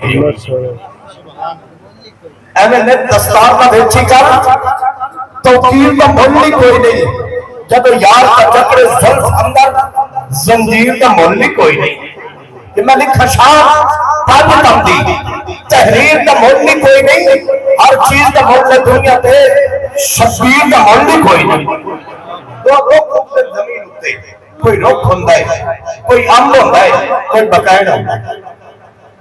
گئی ایویں نے دستار کا ویچی کر توقیر کا مول کوئی نہیں جب یار کا چکر زلف اندر زنجیر کا مول کوئی نہیں کہ میں لکھا شاہ پانچ تمدی تحریر کا مول کوئی نہیں ہر چیز کا مول دنیا پہ شبیر کا مول کوئی نہیں دو رخ زمین ہوتے کوئی رخ ہوتا ہے کوئی امن ہوتا ہے کوئی بقائد ہوتا ہے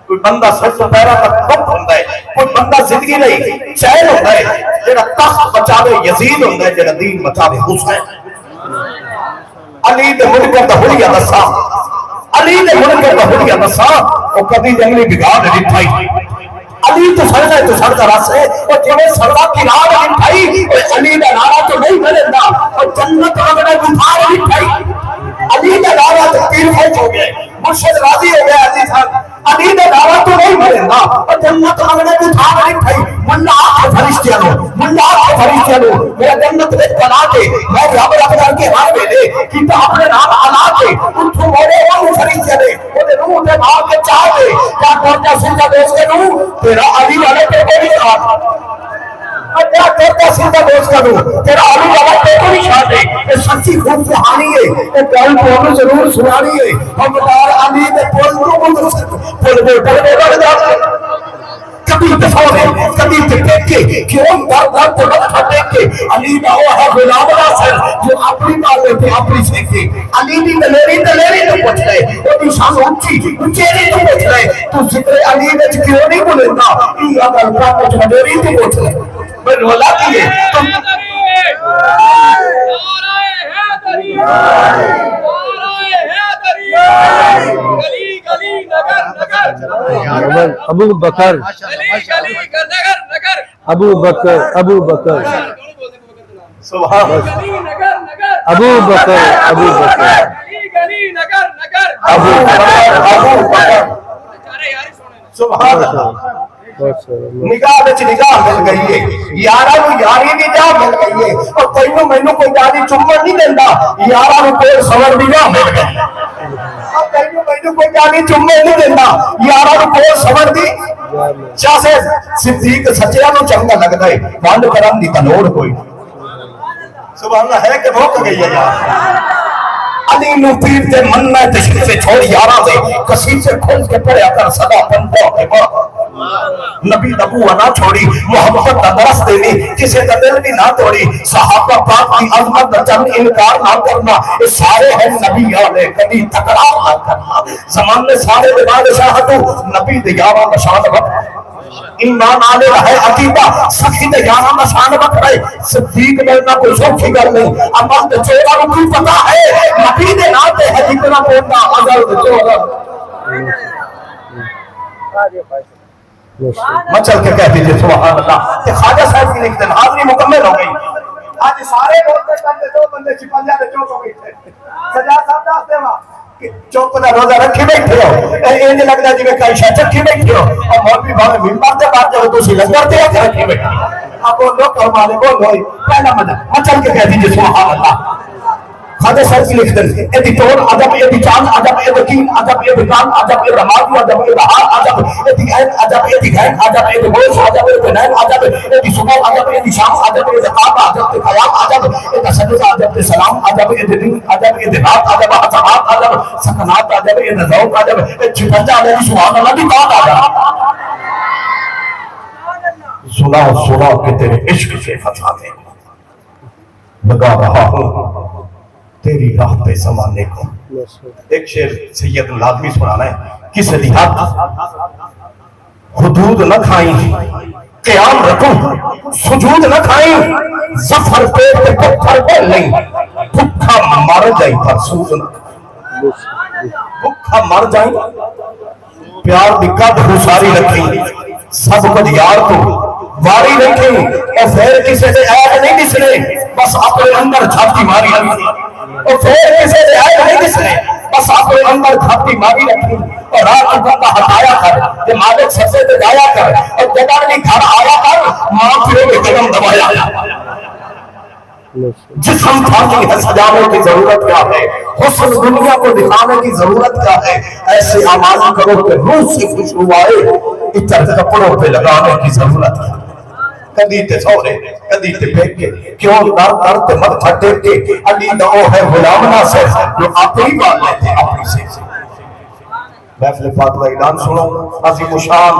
کوئی بندہ سر سے پیرا تک دکھ ہوتا ہے کوئی بندہ زندگی نہیں چین ہوتا ہے جیڑا تخت بچاوے یزید ہوتا ہے جیڑا دین بچاوے حسین علی دے منکر دا حلیہ دسا علی دے منکر دا حلیہ دسا وہ کبھی جنگلی بگاڑ نہیں پائی علی تو سڑتا ہے تو سڑتا رس ہے اور جنہیں سڑتا کی راہ نہیں پائی علی دا نعرہ تو نہیں ملتا اور جنت وغیرہ گفار نہیں پائی علی دا نعرہ تو تیر فوج ہو گئے مرشد راضی ہو گیا عزیز خان علی دا نعرہ تو نہیں ملتا اور جنت وغیرہ گفار نہیں پائی ملا آخر فرشتیاں لو میرا جنت میں بنا کے میں رب رب کے ہار میں دے کہ تو اپنے نام علا کے ان تو موڑے وہ فرشتیاں دے وہ دے روح دے بھاگ کے چاہ دے کیا کرتا سنجا دوست کے روح تیرا علی والے پہ کوئی شاہ کیا کرتا سنجا دوست کا روح تیرا علی والے پہ کوئی شاہ دے یہ سچی خوب کہانی ہے یہ کل کو ہمیں ضرور سنانی ہے ہم بتار علی دے پول کو پل کبھی دفعہ کبھی دیکھے کیوں در کو رکھا دیکھے علی نہ ہوا ہے غلام ناصر جو اپنی مالے پہ اپنی سیکھے علی بھی دلیری تو پوچھ رہے وہ بھی شان اونچی اونچیری تو پوچھ رہے تو ذکر علی نے کیوں نہیں بولتا یہ اگر کا کچھ مدیری تو پوچھ رہے میں رولا کیے ابو بکر ابو بکر ابو بکر سبحان ابو بکر ابو بکر ابو بکر سبحان نگاہ وچ نگاہ مل گئی ہے یارا نو یاری دی جا مل گئی ہے اور تینوں مینوں کوئی جاری چمن نہیں دیندا یارا نو کوئی سور دی جا مل گئی اب تینوں مینوں کوئی جاری چمن نہیں دیندا یارا نو کوئی سور دی چا سے صدیق سچیاں نو چنگا لگدا ہے وانڈ کرن دی تلوڑ کوئی سبحان اللہ ہے کہ بھوک گئی ہے یار علی نو پیر تے مننا تشریف چھوڑ یارا دے کسیم سے کھول کے پڑھیا کر صدا پنڈا کے بعد نبی دبو نہ چھوڑی محبت کا درس دینی کسی کا دل بھی نہ توڑی صحابہ پاک کی عظمت کا چند انکار نہ کرنا یہ سارے ہیں نبی آلے کبھی تکرار نہ کرنا زمانے سارے دباد شاہدو نبی دیارہ نشان وقت ایمان آلے رہے عقیدہ سخی دیارہ نشان وقت رہے صدیق ملنا کوئی سوچی گر نہیں امان دے چورا رکھو پتا ہے نبی دے ناتے ہے جتنا پوٹا ازل دے چورا مچل کے کہہ دیجئے سبحان اللہ کہ خواجہ صاحب کی لکھ دیں حاضری مکمل ہو گئی آج سارے بولتے کرتے دو بندے چھپن جاتے چوک ہو گئی تھے سجاد صاحب داستے وہاں چوک دا روزہ رکھی بیٹھے ہو اینج لگتا جی میں کئی شاہ چکی بیٹھے ہو اور مولوی بھاوے ممبر تے بات جب تو سی لنگر تے رکھی بیٹھے اب وہ لوگ کروانے بول ہوئی پہلا مچل کے کہہ دیجئے سبحان اللہ خواجہ صاحب کی لکھ دیں ایدی طور عجب ایدی چاند عجب ایدی کین عجب ایدی کان عجب ایدی مادو عجب ایدی ہار عجب ایدی این عجب ایدی گھین عجب ایدی گوش عجب ایدی نین عجب ایدی صبح عجب ایدی شام عجب ایدی قابع عجب ایدی قیام عجب ایدی سجدہ عجب ایدی سلام عجب ایدی دن عجب ایدی رات عجب حسنات عجب سکنات عجب ایدی ذوق عجب ایدی چھپنجا علیہ سبحان اللہ بھی بات عجب سنا کہ تیرے عشق سے فتحاتے لگا رہا ہوں تیری راہ پہ زمانے کو ایک شعر سید لازمی سنانا ہے کس دیہات حدود نہ کھائیں قیام رکھوں سجود نہ کھائیں ظفر پیٹ پہ پتھر بول نہیں بھکھا مر جائیں پر سوز نہ بھکھا مر جائیں پیار بھی قد حساری رکھیں سب کچھ یار کو واری رکھیں اور پھر کسی سے عیب نہیں دسنے بس اپنے اندر جھاتی ماری رکھیں اور پھر کسی سے عیب نہیں دسنے بس اپنے اندر جھاتی ماری رکھیں اور رات اپنا کا ہٹایا کر کہ مالک سفے پہ جایا کر اور جگہ بھی گھر آیا کر ماں پھروں کے قدم دبایا جسم تھامی ہے سجانے کی ضرورت کیا ہے، حسن دنیا کو دکھانے کی ضرورت کیا ہے، ایسے اعمال کرو کہ روح سے خوشبو آئے، اتر کپڑوں پہ لگانے کی ضرورت ہے۔ کدی تے سورے کدی تے پھیکے کیوں در در تے متھا ٹیکے، علی دا او ہے غلام ناصر جو اپنی بات لیتے اپنی سے۔ محفل پاک کا اعلان سنو، عظیم الشان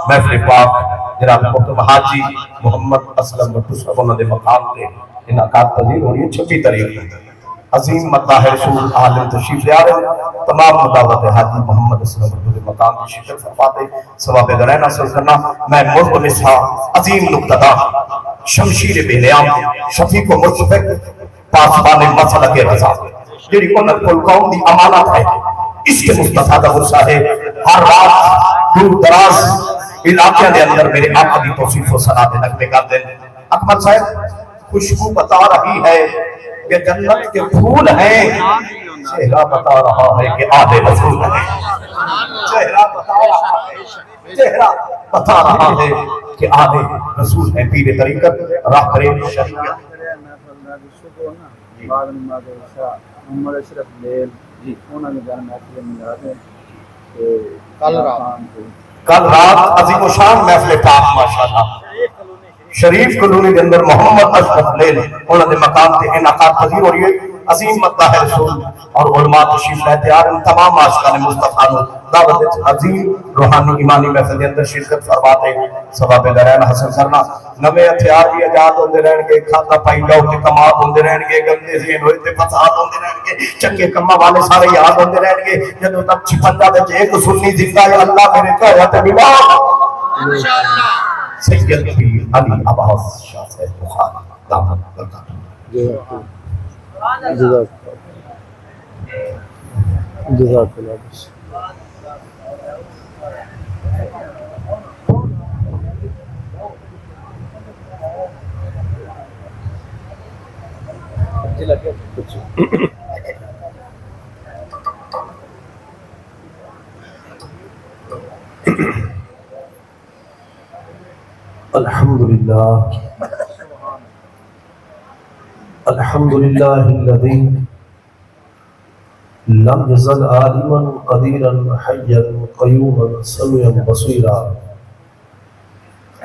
محفل پاک جناب محترم حاجی محمد اسلم بٹو صاحب انہوں نے مقام تے انعقاد پذیر ہو رہی ہے 26 تاریخ کو۔ عظیم مداح رسول عالم تشریف لے آ رہے ہیں، تمام مداوت حاجی محمد اسلم بٹو کے مقام کی شرکت فرماتے ثواب درائن حاصل کرنا۔ میں ملتمس ہاں عظیم نقطہ شمشیر بے نیام شفیق و مشفق پاسبان مسئلہ کے رضا جیڑی انت کل قوم دی امانت ہے، اس کے مصطفیٰ کا غصہ ہے۔ ہر رات دور دراز علاقے دے اندر میرے آقا دی توصیف و صلاح دے نقلے کر دیں۔ اکمل صاحب خوشبو بتا رہی ہے کہ جنت کے پھول ہیں، چہرہ بتا رہا ہے کہ آدھے رسول ہیں۔ چہرہ بتا رہا ہے، چہرہ بتا رہا ہے کہ آدھے رسول ہیں۔ پیر طریقت راہبر شریعت محمد اشرف لیل انہوں نے جانا محفل میلاد ہے کل رات عظیم الشان محفل پاک ماشاءاللہ شریف کلونی کے اندر محمد اشرف لیل انہوں نے مقام تے انعقاد پذیر ہو رہی ہے۔ عظیم مداح رسول اور علماء تشریف لے آ رہے ہیں، تمام عاشقان مصطفیٰ نے دعوت عظیم روحانی ایمانی محفل کے اندر شرکت فرماتے ثواب درائن حاصل کرنا۔ نوے ہتھیار بھی آزاد ہوندے رہن گے، کھاتا پائی جاؤ تے کمال ہوندے رہن گے، گندے ذہن ہوئے تے فساد ہوندے رہن گے، چنگے کما والے سارے یاد ہوندے رہن گے۔ جدوں تک چھپنجا وچ ایک سنی زندہ ہے، اللہ میرے کہیا تے ملا انشاءاللہ سید پیر علی عباس شاہ صاحب بخاری دامت برکاتہ۔ جزاک اللہ۔ الحمدللہ الذی لم يزل عالما قدیرا حیا قیوما سمیعا بصیرا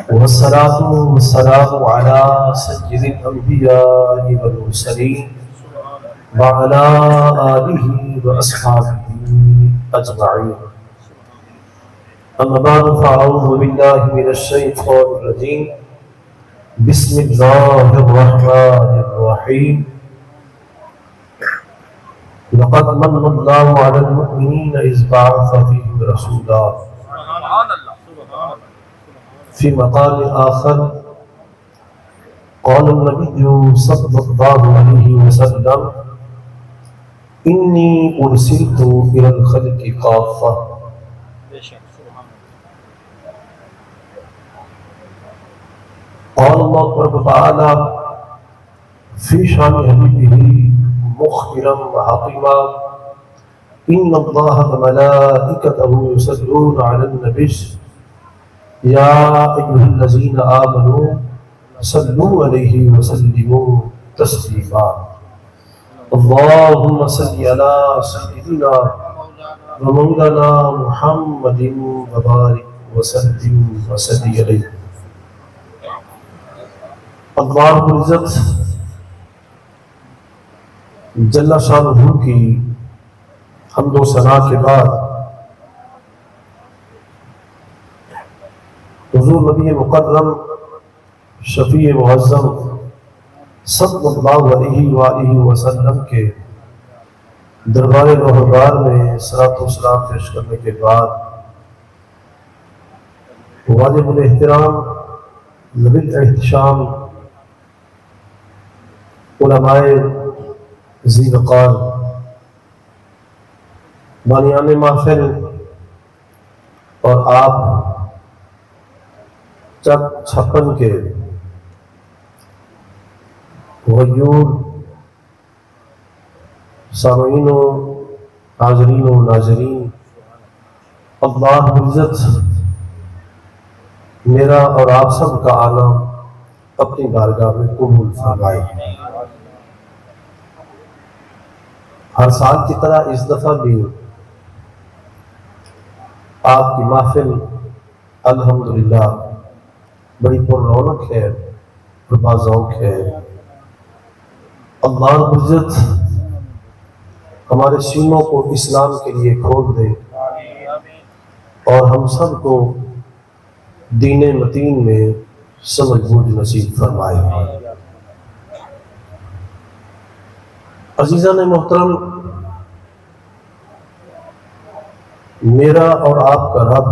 والصلاة والسلام على سید الانبیاء والمرسلین وعلى آلہ واصحابہ اجمعین۔ اما بعد فاعوذ باللہ من الشیطان الرجیم، بسم اللہ الرحمن الرحیم۔ لقد من اللہ علی المؤمنین اذ بعث فیہم رسولا۔ فی مقام آخر قال النبی صلی اللہ علیہ وسلم انی ارسلت الی الخلق کافہ۔ قال اللہ رب تعالی فی شان حبیبہ مخبرا وحکیما ان اللہ وملائکتہ یصلون علی النبی یا ایھا الذین آمنوا صلوا علیہ وسلموا تسلیما۔ اللہم صل علی سیدنا ومولانا محمد وبارک وسلم وصلی علیہ۔ اللہ العزت جل شانہ کی حمد و ثنا کے بعد حضور نبی مکرم شفیع معظم صلی اللہ علیہ وآلہ وسلم کے دربار روحگار میں صلاۃ و سلام پیش کرنے کے بعد واجب الاحترام ذوی الاحتشام علماء ذی وقار بانیان محفل اور آپ چک چھپن کے غیور سامعین و حاضرین و ناظرین، اللہ عزت میرا اور آپ سب کا آنا اپنی بارگاہ میں قبول فرمائے۔ ہر سال کی طرح اس دفعہ بھی آپ کی محفل الحمدللہ بڑی پر رونق ہے اور باذوق ہے۔ اللہ رب العزت ہمارے سینوں کو اسلام کے لیے کھول دے اور ہم سب کو دین متین میں سمجھ بوجھ نصیب فرمائے۔ عزیزان محترم، میرا اور آپ کا رب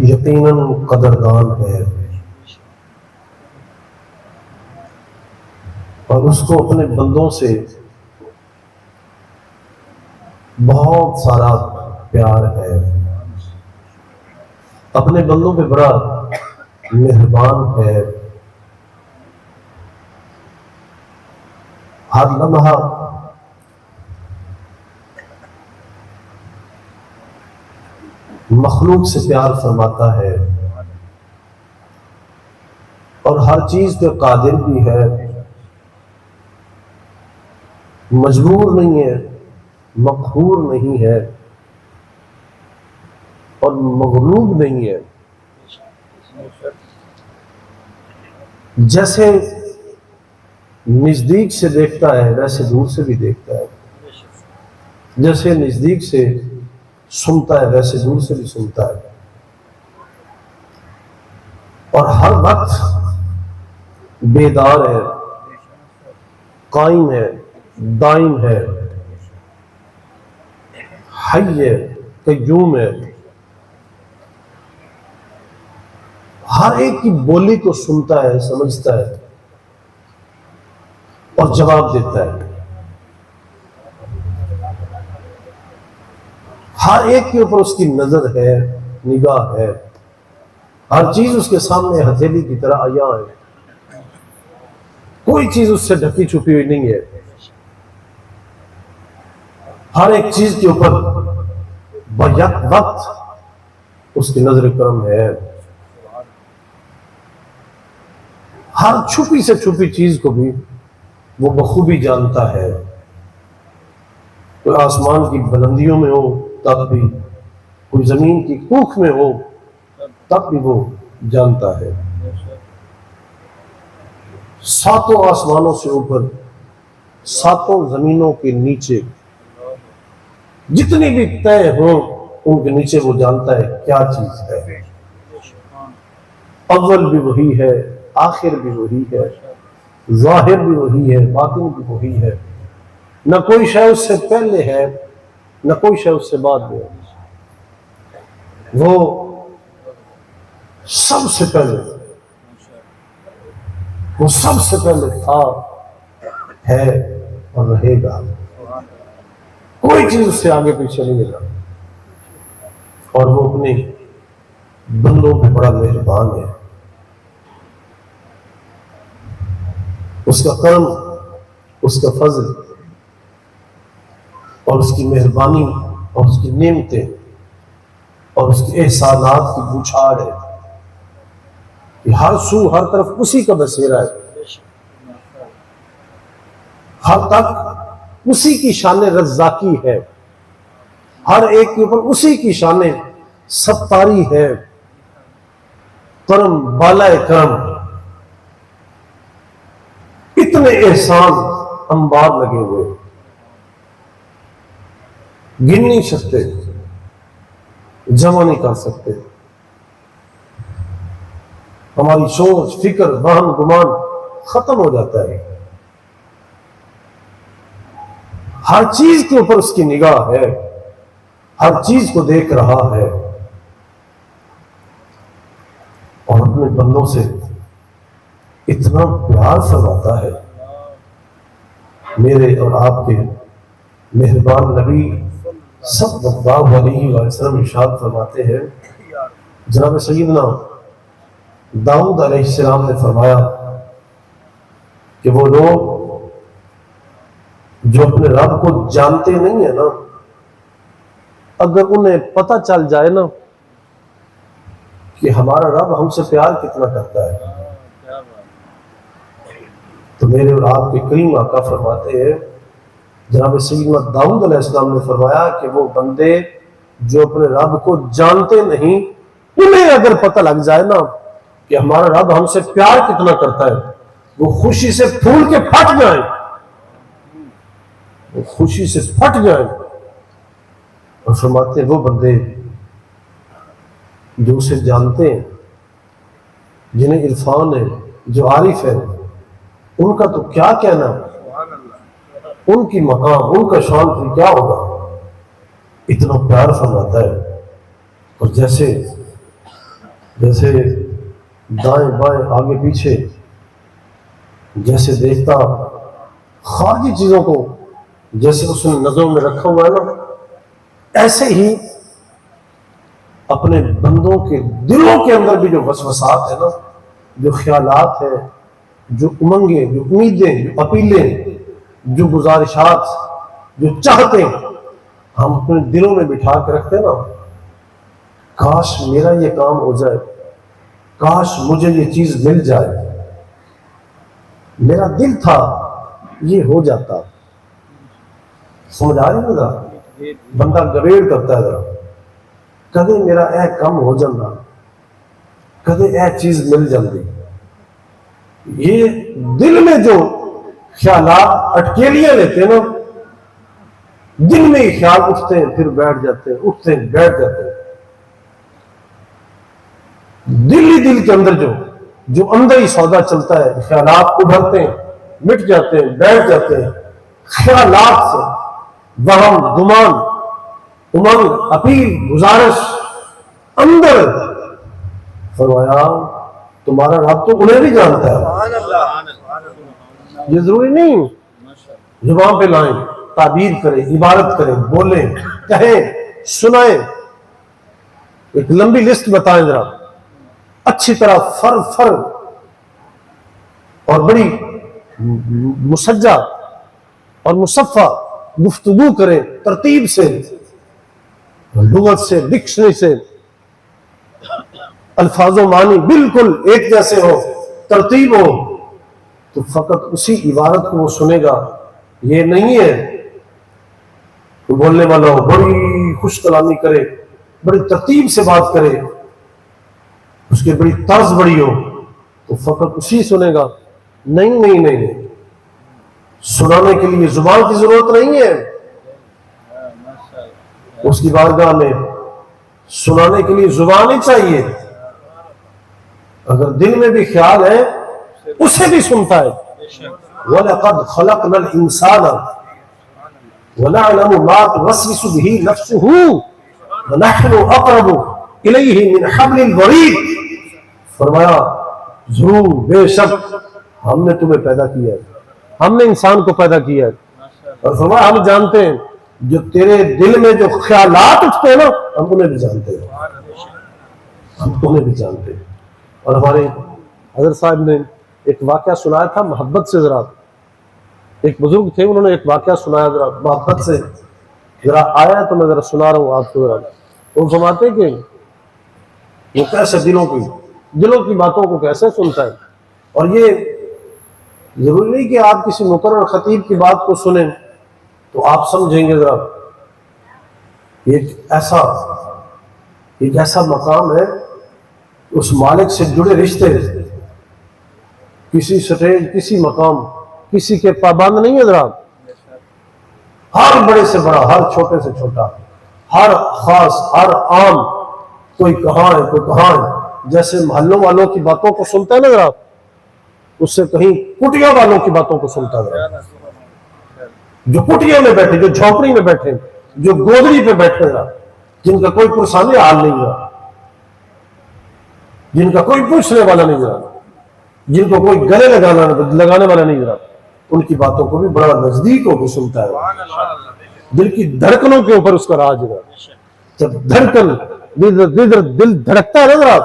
یقیناً قدردان ہے اور اس کو اپنے بندوں سے بہت سارا پیار ہے، اپنے بندوں پہ بڑا مہربان ہے۔ ہر لمحہ مخلوق سے پیار فرماتا ہے اور ہر چیز پہ قادر بھی ہے، مجبور نہیں ہے، مقہور نہیں ہے اور مغلوب نہیں ہے۔ جیسے نزدیک سے دیکھتا ہے ویسے دور سے بھی دیکھتا ہے، جیسے نزدیک سے سنتا ہے ویسے دور سے بھی سنتا ہے، اور ہر وقت بیدار ہے، قائم ہے، دائم ہے، حی ہے، قیوم ہے، ہر ایک کی بولی کو سنتا ہے، سمجھتا ہے اور جواب دیتا ہے۔ ہر ایک کے اوپر اس کی نظر ہے، نگاہ ہے، ہر چیز اس کے سامنے ہتھیلی کی طرح عیاں ہے، کوئی چیز اس سے ڈھکی چھپی ہوئی نہیں ہے، ہر ایک چیز کے اوپر بیک وقت اس کی نظر کرم ہے، ہر چھپی سے چھپی چیز کو بھی وہ بخوبی جانتا ہے۔ کوئی آسمان کی بلندیوں میں ہو تب بھی، کوئی زمین کی کوکھ میں ہو تب بھی وہ جانتا ہے۔ ساتوں آسمانوں سے اوپر، ساتوں زمینوں کے نیچے، جتنی بھی طے ہوں ان کے نیچے وہ جانتا ہے کیا چیز ہے۔ اول بھی وہی ہے، آخر بھی وہی ہے، ظاہر بھی وہی ہے، باطن بھی وہی ہے، نہ کوئی شے اس سے پہلے ہے نہ کوئی شے اس سے بعد میں ہے، وہ سب سے پہلے، وہ سب سے پہلے تھا، ہے اور رہے گا، کوئی چیز اس سے آگے پیچھے نہیں ملا، اور وہ اپنے بندوں پہ بڑا مہربان ہے۔ اس کا کرم، اس کا فضل اور اس کی مہربانی اور اس کی نعمتیں اور اس کے احسانات کی بوچھاڑ ہے کہ ہر سو ہر طرف اسی کا بسیرا ہے، ہر تک اسی کی شان رزاقی ہے، ہر ایک کے اوپر اسی کی شان ستاری ہے، کرم بالائے کرم، اتنے احسان انبار لگے ہوئے، گن نہیں سکتے، جمع نہیں کر سکتے۔ ہماری سوچ، فکر، وہم، گمان ختم ہو جاتا ہے۔ ہر چیز کے اوپر اس کی نگاہ ہے، ہر چیز کو دیکھ رہا ہے، اور اپنے بندوں سے اتنا پیار فرماتا ہے۔ میرے اور آپ کے مہربان نبی صلی اللہ علیہ وسلم ارشاد فرماتے ہیں، جناب سیدنا داؤد علیہ السلام نے فرمایا کہ وہ لوگ جو اپنے رب کو جانتے نہیں ہیں نا، اگر انہیں پتہ چل جائے نا کہ ہمارا رب ہم سے پیار کتنا کرتا ہے، تو تو میرے اور آپ کے کریم آقا فرماتے ہیں، جناب سیدنا داؤد علیہ السلام نے فرمایا کہ وہ بندے جو اپنے رب کو جانتے نہیں، انہیں اگر پتہ لگ جائے نا کہ ہمارا رب ہم سے پیار کتنا کرتا ہے، وہ خوشی سے پھول کے پھٹ جائیں، وہ خوشی سے پھٹ جائیں۔ اور فرماتے ہیں وہ بندے جو اسے جانتے ہیں، جنہیں عرفان ہے، جو عارف ہے، ان کا تو کیا کہنا، ان کی مقام، ان کا شان پھر کیا ہوگا، اتنا پیار فرماتا ہے۔ اور جیسے دائیں بائیں آگے پیچھے جیسے دیکھتا خارجی چیزوں کو جیسے اس نے نظروں میں رکھا ہوا ہے نا، ایسے ہی اپنے بندوں کے دلوں کے اندر بھی جو وسوسات ہیں نا، جو خیالات ہیں، جو امنگیں، جو امیدیں، جو اپیلیں، جو گزارشات، جو چاہتے ہیں، ہم اپنے دلوں میں بٹھا کے رکھتے ہیں نا، کاش میرا یہ کام ہو جائے، کاش مجھے یہ چیز مل جائے، میرا دل تھا یہ ہو جاتا۔ سمجھ آ رہی ہے ذرا؟ بندہ گریڑ کرتا ہے ذرا، کدے میرا اے کم ہو جانا، کدے اے چیز مل جاتی۔ یہ دل میں جو خیالات اٹکیلیاں لیتے ہیں نا، دل میں ہی خیال اٹھتے ہیں پھر بیٹھ جاتے ہیں، اٹھتے ہیں بیٹھ جاتے ہیں۔ دل ہی دل کے اندر جو اندر ہی سودا چلتا ہے، خیالات ابھرتے ہیں، مٹ جاتے ہیں، بیٹھ جاتے ہیں، خیالات سے وہم، گمان، امنگ، اپیل، گزارش اندر۔ فرمایا تمہارا رب تو انہیں بھی جانتا ہے، یہ ضروری نہیں زبان پہ لائیں، تعبیر کریں، عبارت کریں، بولیں، کہیں، سنائیں، ایک لمبی لسٹ بتائیں ذرا، اچھی طرح فر اور بڑی مسجع اور مصفہ گفتگو کریں، ترتیب سے، لغت سے، ڈکشنری سے، الفاظ و معنی بالکل ایک جیسے ہو، ترتیب ہو، تو فقط اسی عبارت کو وہ سنے گا۔ یہ نہیں ہے کہ بولنے والا ہو بڑی خوش کلامی کرے، بڑی ترتیب سے بات کرے، اس کی بڑی طرز بڑی ہو تو فقط اسی سنے گا۔ نہیں، سنانے کے لیے زبان کی ضرورت نہیں ہے، اس کی بارگاہ میں سنانے کے لیے زبان ہی چاہیے۔ اگر دل میں بھی خیال ہے اسے بھی سنتا ہے۔ وَلَقَدْ خَلَقْنَا الْإِنسَانَ وَنَعْلَمُ مَا تُوَسْوِسُ بِهِ نَفْسُهُ وَنَحْنُ أَقْرَبُ إِلَيْهِ مِنْ حَبْلِ الْوَرِيدِ۔ فرمایا ضرور بے شک ہم نے تمہیں پیدا کیا ہے، ہم نے انسان کو پیدا کیا ہے، اور فرمایا ہم جانتے ہیں جو تیرے دل میں جو خیالات اٹھتے ہیں نا، ہم انہیں بھی جانتے ہیں، ہم انہیں بھی جانتے ہیں۔ اور ہمارے حضرت صاحب نے ایک واقعہ سنایا تھا محبت سے، ذرا ایک بزرگ تھے، انہوں نے ایک واقعہ سنایا ذرا محبت سے، ذرا آیا تو میں ذرا سنا رہا ہوں آپ کو۔ ذرا وہ فرماتے کہ وہ کیسے دلوں کی باتوں کو کیسے سنتا ہے۔ اور یہ ضروری نہیں کہ آپ کسی مقرر خطیب کی بات کو سنیں تو آپ سمجھیں گے، ذرا ایک ایسا مقام ہے، اس مالک سے جڑے رشتے کسی سٹیج، کسی مقام، کسی کے پابند نہیں ہے۔ ذرا ہر بڑے سے بڑا، ہر چھوٹے سے چھوٹا، ہر خاص، ہر عام، کوئی کہاں ہے کوئی کہاں ہے۔ جیسے محلوں والوں کی باتوں کو سنتا ہے نا ذرا، اس سے کہیں کٹیا والوں کی باتوں کو سنتا ہے ذرا، جو کٹیا میں بیٹھے، جو جھونپڑی میں بیٹھے، جو گودڑی پہ بیٹھے ذرا، جن کا کوئی پرسانی حال نہیں ہے، جن کا کوئی پوچھنے والا نہیں ذرا، جن کو کوئی گلے لگانے والا نہیں ذرا، ان کی باتوں کو بھی بڑا نزدیک ہو کے سنتا ہے۔ دل کی دھڑکنوں کے اوپر اس کا راج ہے۔ جب دھڑکن دل دھڑکتا ہے نا ذرا،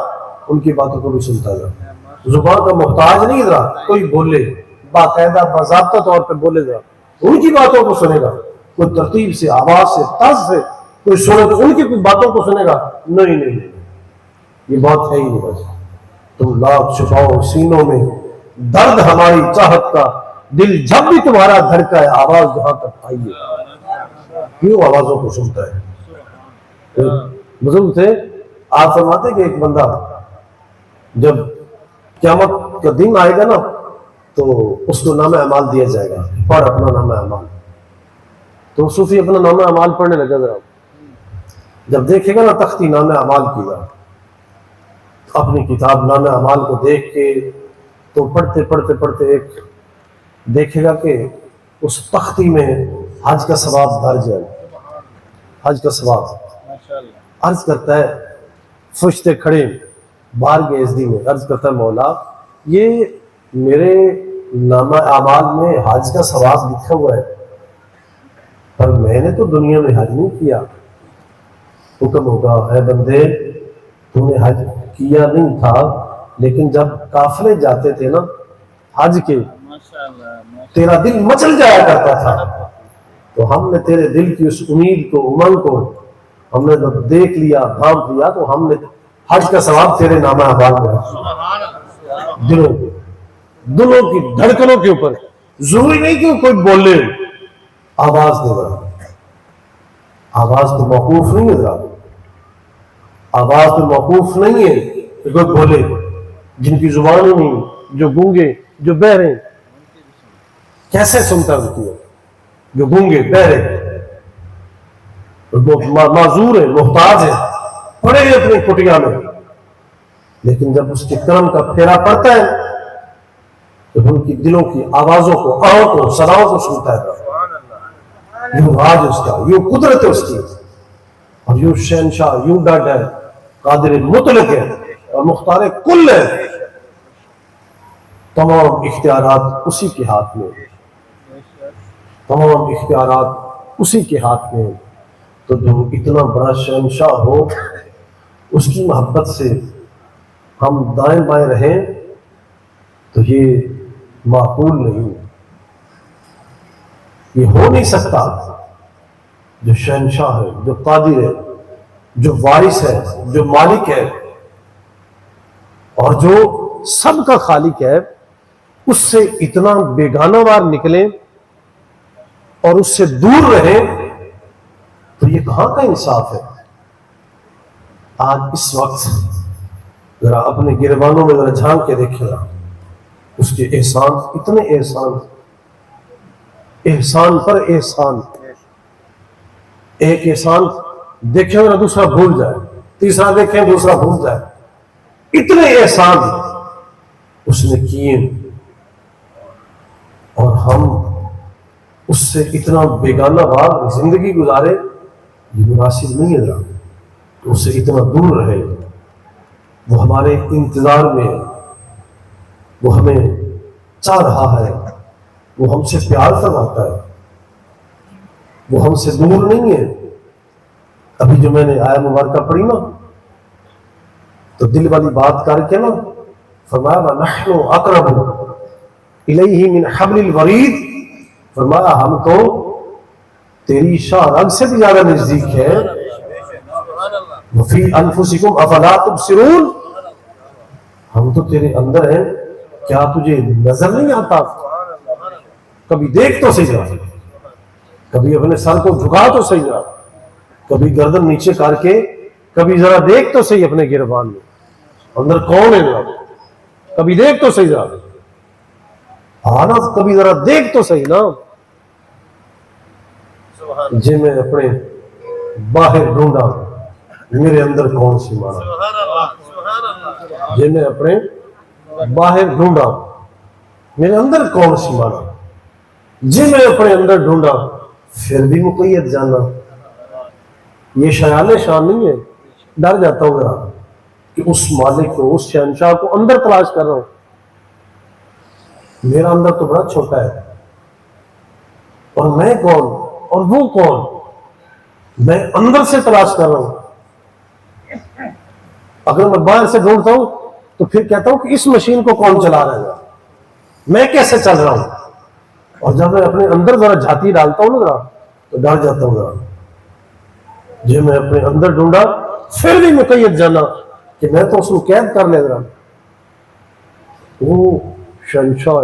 ان کی باتوں کو بھی سنتا ہے۔ زبان کا محتاج نہیں ذرا، کوئی بولے باقاعدہ باضابطہ طور پہ بولے ذرا، ان کی باتوں کو سنے گا، کوئی ترتیب سے، آواز سے، طرز سے کوئی سنے تو ان کی باتوں کو سنے گا۔ نہیں، یہ بات ہے ہی نہیں۔ بس تم لاکھ چھپاؤ سینوں میں درد ہماری چاہت کا، دل جب بھی تمہارا دھڑکا ہے آواز یہاں تک آئی ہے، کیوں آوازوں کو سنتا ہے؟ بزرگ تھے، آپ فرماتے کہ ایک بندہ جب قیامت کا دن آئے گا نا تو اس کو نام اعمال دیا جائے گا، پڑھ اپنا نام اعمال. تو صوفی اپنا نام اعمال پڑھنے لگا. ذرا جب دیکھے گا نا تختی نام اعمال کی گا، اپنی کتاب نام اعمال کو دیکھ کے تو پڑھتے پڑھتے پڑھتے ایک دیکھے گا کہ اس تختی میں حج کا ثواب درج ہے. حج کا ثواب عرض کرتا ہے، فرشتے کھڑے بارگاہ عزتی میں، عرض کرتا ہے مولا یہ میرے نامہ اعمال میں حج کا ثواب لکھا ہوا ہے، پر میں نے تو دنیا میں حج نہیں کیا. حکم ہوگا، اے بندے تم نے حج کیا نہیں تھا، لیکن جب قافلے جاتے تھے نا حج کے، تیرا دل مچل جایا کرتا تھا، تو ہم نے تیرے دل کی اس امید کو، امنگ کو ہم نے جب دیکھ لیا، بھانپ لیا، تو ہم نے حج کا ثواب تیرے نامہ اعمال میں دلوں کے، دلوں کی دھڑکنوں کے اوپر. ضروری نہیں کہ کوئی بولے، آواز دے رہا، آواز تو موقوف نہیں ہے. ذرا آواز تو موقوف نہیں ہے کہ کوئی بولے. جن کی زبان نہیں، جو گونگے، جو بہرے، کیسے سنتا ہے؟ جو گونگے بہرے معذور ہے، محتاج ہے، پڑے ہیں اپنی کٹیا میں، لیکن جب اس کے کرم کا پھیرا پڑتا ہے تو ان کی دلوں کی آوازوں کو، آہوں کو، صداؤں کو سنتا ہے. یوں راج اس کا، یوں قدرت اس کی، اور یوں شہنشاہ، یوں ڈاڈ ہے، قادر مطلق ہے اور مختار کل ہے. تمام اختیارات اسی کے ہاتھ میں، تمام اختیارات اسی کے ہاتھ میں. تو جو اتنا بڑا شہنشاہ ہو، اس کی محبت سے ہم دائیں بائیں رہیں تو یہ معقول نہیں، یہ ہو نہیں سکتا. جو شہنشاہ ہے، جو قادر ہے، جو وارث ہے، جو مالک ہے، اور جو سب کا خالق ہے، اس سے اتنا بیگانہ وار نکلیں اور اس سے دور رہیں تو یہ کہاں کا انصاف ہے؟ آج اس وقت ذرا اپنے گربانوں میں ذرا جھانک کے دیکھیں گا، اس کے احسان، اتنے احسان، احسان پر احسان. ایک احسان دیکھیں اور دوسرا بھول جائے، تیسرا دیکھیں دوسرا بھول جائے. اتنے احسان اس نے کیے اور ہم اس سے اتنا بیگانہ وار زندگی گزارے، یہ مناسب نہیں ہے. تو اس سے اتنا دور رہے. وہ ہمارے انتظار میں، وہ ہمیں چاہ رہا ہے، وہ ہم سے پیار فرماتا ہے، وہ ہم سے دور نہیں ہے. ابھی جو میں نے آیت مبارکہ پڑھی نا تو دل والی بات کر کے نا فرمایا وَنَحْنُ أَقْرَبُ إِلَيْهِ مِنْ حَبْلِ الْوَرِيدِ، فرمایا ہم تو تیری شاہ رگ سے بھی زیادہ نزدیک ہے. وَفِي أَنفُسِكُمْ أَفَلَا تُبْصِرُونَ، ہم تو تیرے اندر ہیں، کیا تجھے نظر نہیں آتا؟ کبھی دیکھ تو صحیح جا، کبھی اپنے سر کو جھکا تو صحیح جا، کبھی گردن نیچے کر کے، کبھی ذرا دیکھ تو صحیح اپنے گربان میں اندر کون ہے. کبھی دیکھ تو صحیح جا، حالت کبھی ذرا دیکھ تو صحیح نا. جی میں اپنے باہر ڈھونڈا میرے اندر کون سی مانا، جی میں اپنے باہر ڈھونڈا میرے اندر کون سی مانا، جی میں اپنے اندر ڈھونڈا پھر بھی مقید جانا. یہ شیال شان نہیں ہے. ڈر جاتا ہوں ذرا کہ اس مالک کو، اس شہنشاہ کو اندر تلاش کر رہا ہوں. میرا اندر تو بڑا چھوٹا ہے، اور میں کون اور وہ کون، میں اندر سے تلاش کر رہا ہوں. اگر میں باہر سے ڈھونڈتا ہوں تو پھر کہتا ہوں کہ اس مشین کو کون چلا رہا ہے، میں کیسے چل رہا ہوں. اور جب میں اپنے اندر ذرا جھاتی ڈالتا ہوں نا ذرا تو ڈر جاتا ہوں ذرا. جی میں اپنے اندر ڈھونڈا پھر بھی مقید جانا کہ میں تو اس کو قید کر لے ذرا. وہ شہنشاہ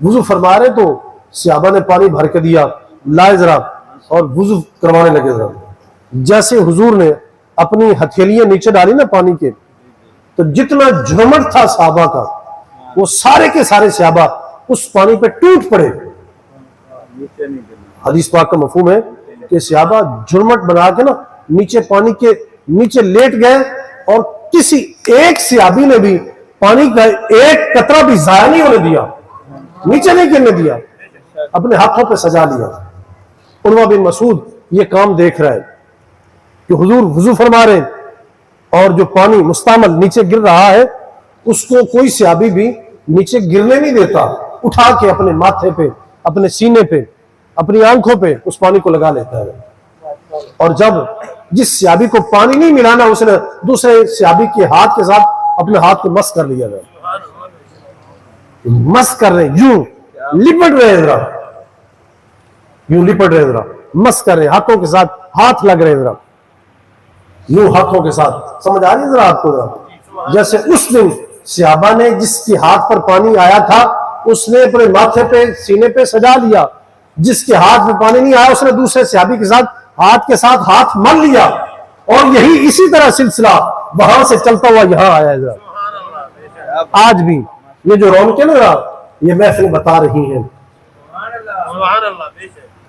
وضو فرما رہے تو صحابہ نے پانی بھر کے دیا، لائے ذرا اور وضو کروانے لگے ذرا. جیسے حضور نے اپنی ہتھیلیاں نیچے ڈالی نا پانی کے، تو جتنا جھرمٹ تھا صحابہ کا وہ سارے کے سارے صحابہ اس پانی پہ ٹوٹ پڑے. نیچے نہیں گرنا. حدیث پاک کا مفہوم ہے کہ صحابہ جھرمٹ بنا کے نا نیچے پانی کے نیچے لیٹ گئے، اور کسی ایک صحابی نے بھی پانی کا ایک قطرہ بھی ضائع نہیں ہونے دیا، نیچے نہیں گرنے دیا، اپنے ہاتھوں پہ سجا لیا. عروہ بن مسعود یہ کام دیکھ رہا ہے کہ حضور وضو فرما رہے ہیں اور جو پانی مستعمل نیچے گر رہا ہے اس کو کوئی صحابی بھی نیچے گرنے نہیں دیتا، اٹھا کے اپنے ماتھے پہ، اپنے سینے پہ، اپنی آنکھوں پہ اس پانی کو لگا لیتا ہے. اور جب جس صحابی کو پانی نہیں ملا نا، اس نے دوسرے صحابی کے ہاتھ کے ساتھ اپنے ہاتھ کو مس کر لیا ہے، مس کر رہے یوں لپٹ رہے ذرا، یوں لپٹ رہے ذرا، مس کر رہے ہاتھوں کے ساتھ، ہاتھ لگ رہے ذرا یوں ہاتھوں کے ساتھ. سمجھ آ رہی ہے ذرا آپ کو ذرا؟ جیسے اس دن صحابہ نے جس کے ہاتھ پر پانی آیا تھا اس نے اپنے ماتھے پہ سینے پہ سجا لیا، جس کے ہاتھ میں پانی نہیں آیا اس نے دوسرے صحابی کے ساتھ ہاتھ مل لیا. اور یہی اسی طرح سلسلہ وہاں سے چلتا ہوا یہاں آیا ہے. آج بھی یہ جو رونقیں نا یہ محفل بتا رہی ہیں،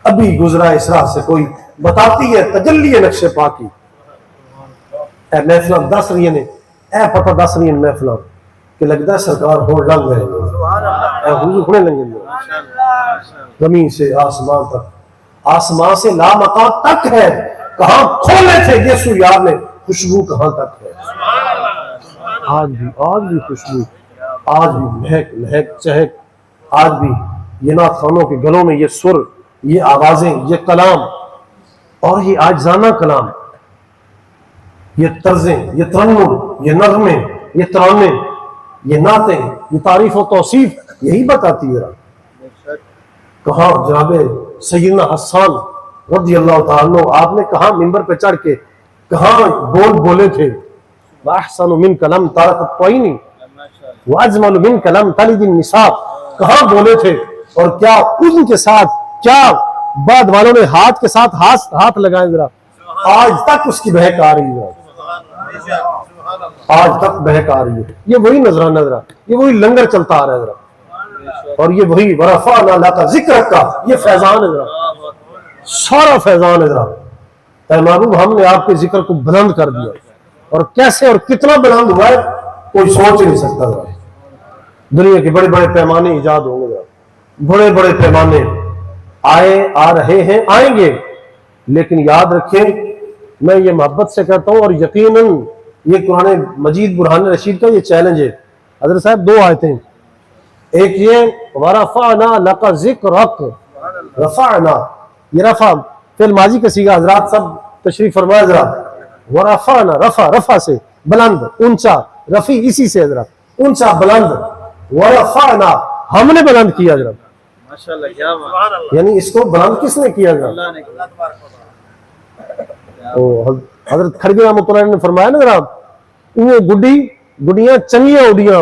ابھی گزرا اس راہ سے کوئی بتاتی ہے تجلی نقش پاکی. اے محفلہ دس رہی ہیں، اے پتہ دس رہی ہیں محفلہ کہ لگتا ہے سرکار ہو لنگ رہے ہیں، اے حضور کھڑے لنگے ہیں زمین سے آسمان تک، آسمان سے لامکان تک ہے. کہاں کھولے تھے یسوع یار نے، خوشبو کہاں تک ہے. آج بھی خوشبو، آج بھی مہک مہک چہک، آج بھی یہ نعت خوانوں کے گلوں میں یہ سر، یہ آوازیں، یہ کلام، اور یہ عاجزانہ کلام، یہ طرزیں، یہ ترنم، یہ نغمے، یہ ترانے، یہ نعتیں، یہ تعریف و توصیف یہی بتاتی ہے. کہاں جناب سیدنا حسان رضی اللہ تعالیٰ عنہ آپ نے کہاں منبر پہ چڑھ کے کہاں بولے تھے، وَأَحْسَنُ مِنْكَ لَمْ تَرَكَ الطَّيْنِ وَأَجْمَلُ مِنْكَ لَمْ تَلِدِ النِّسَاء، کہاں بولے تھے. اور کیا ان کے ساتھ کیا بعد والوں نے ہاتھ کے ساتھ ہاتھ لگائے ذرا، آج تک اس کی بہک آ رہی ہے، آج تک بہک آ رہی ہے. یہ وہی نظرانہ ذرا، یہ وہی لنگر چلتا آ رہا ہے ذرا، اور یہ وہی وَرَفَعْنَا لَكَ ذِكْرَكَ کا یہ فیضان ہے ذرا، سارا فیضان ہے ذرا. اے محبوب ہم نے آپ کے ذکر کو بلند کر دیا، اور کیسے اور کتنا بلند ہوا ہے کوئی سوچ نہیں سکتا ذرا. دنیا کے بڑے بڑے پیمانے ایجاد ہوں گے ذرا، بڑے بڑے پیمانے آ رہے ہیں، آئیں گے، لیکن یاد رکھیں میں یہ محبت سے کہتا ہوں اور یقیناً یہ قرآن مجید برہان رشید کا یہ چیلنج ہے. حضرت صاحب دو آیتیں، ایک یہ وَرَفَعْنَا لَكَ ذِكْرَكَ، رفعنا، یہ رفع فعل ماضی کا صیغہ، حضرات سب تشریف فرمائے ذرا. ورفعنا، رفع سے بلند، اونچا، رفیع اسی سے ذرا اونچا بلند. ورفعنا ہم نے بلند کیا ذرا، ماشاءاللہ کیا بات، یعنی اس کو بلند کس نے کیا ذرا؟ اللہ نے کیا. حضرت کھڑگی رحمۃ اللہ نے فرمایا نا ذرا، وہ گڈیاں چنگیاں اڑیاں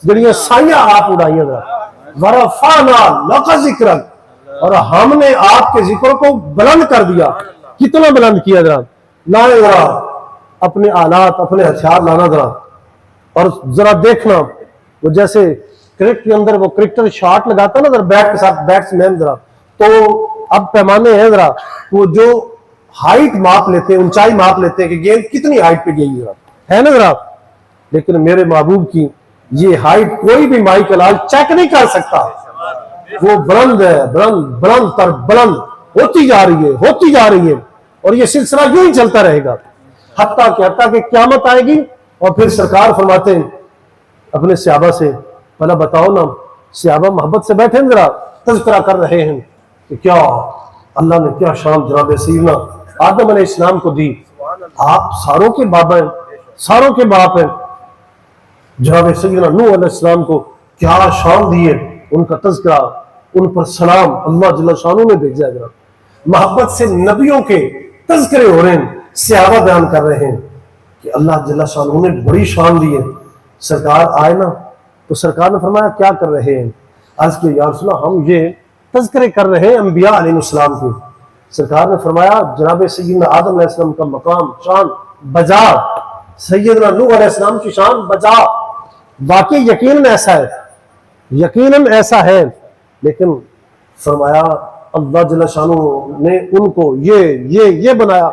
جڑیاں سائیاں آپ اڑائیاں ذرا. ورفعنا لَكَ ذِكْرَكَ، اور ہم نے آپ کے ذکر کو بلند کر دیا. کتنا بلند کیا ذرا؟ لائے ذرا اپنے آلات، اپنے ہتھیار لانا ذرا، اور ذرا دیکھنا وہ جیسے کرکٹ کے اندر وہ کرکٹر شاٹ لگاتا نا ذرا بیٹ کے ساتھ، بیٹس مین ذرا، تو اب پیمانے ہیں ذرا وہ جو ہائٹ ماپ لیتے ہیں، اونچائی ماپ لیتے ہیں کہ گیند کتنی ہائٹ پہ گئی ذرا، ہے نا ذرا. لیکن میرے محبوب کی یہ ہائٹ کوئی بھی مائی کلال چیک نہیں کر سکتا. وہ بلند ہے، بلند تر بلند ہوتی جا رہی ہے، اور یہ سلسلہ یوں ہی چلتا رہے گا حتیٰ کہ قیامت آئے گی. اور پھر سرکار فرماتے ہیں اپنے صحابہ سے، بھلا بتاؤ نا، صحابہ محبت سے بیٹھے ذرا تذکرہ کر رہے ہیں کہ کیا اللہ نے کیا شان جناب سیدنا آدم علیہ السلام کو دی. آپ ساروں کے بابا ہیں، ساروں کے باپ ہیں. جناب سیدنا نوح علیہ السلام کو کیا شان دی ہے، ان کا تذکرہ، ان پر سلام اللہ جل شانہ نے بھیجا ہے. محبت سے نبیوں کے تذکرے ہو رہے ہیں، صحابہ بیان کر رہے ہیں کہ اللہ جل شانہ نے بڑی شان دی ہے. سرکار آئے نا تو سرکار نے فرمایا کیا کر رہے ہیں؟ عرض کیا یا رسول اللہ ہم یہ تذکرے کر رہے ہیں انبیاء علیہ السلام کے. سرکار نے فرمایا جناب سیدنا آدم علیہ السلام کا مقام شان بجا, سیدنا نوح علیہ السلام کی شان بجا. واقعی یقیناً ایسا ہے, یقیناً ایسا ہے, لیکن فرمایا اللہ جل شانہ نے ان کو یہ بنایا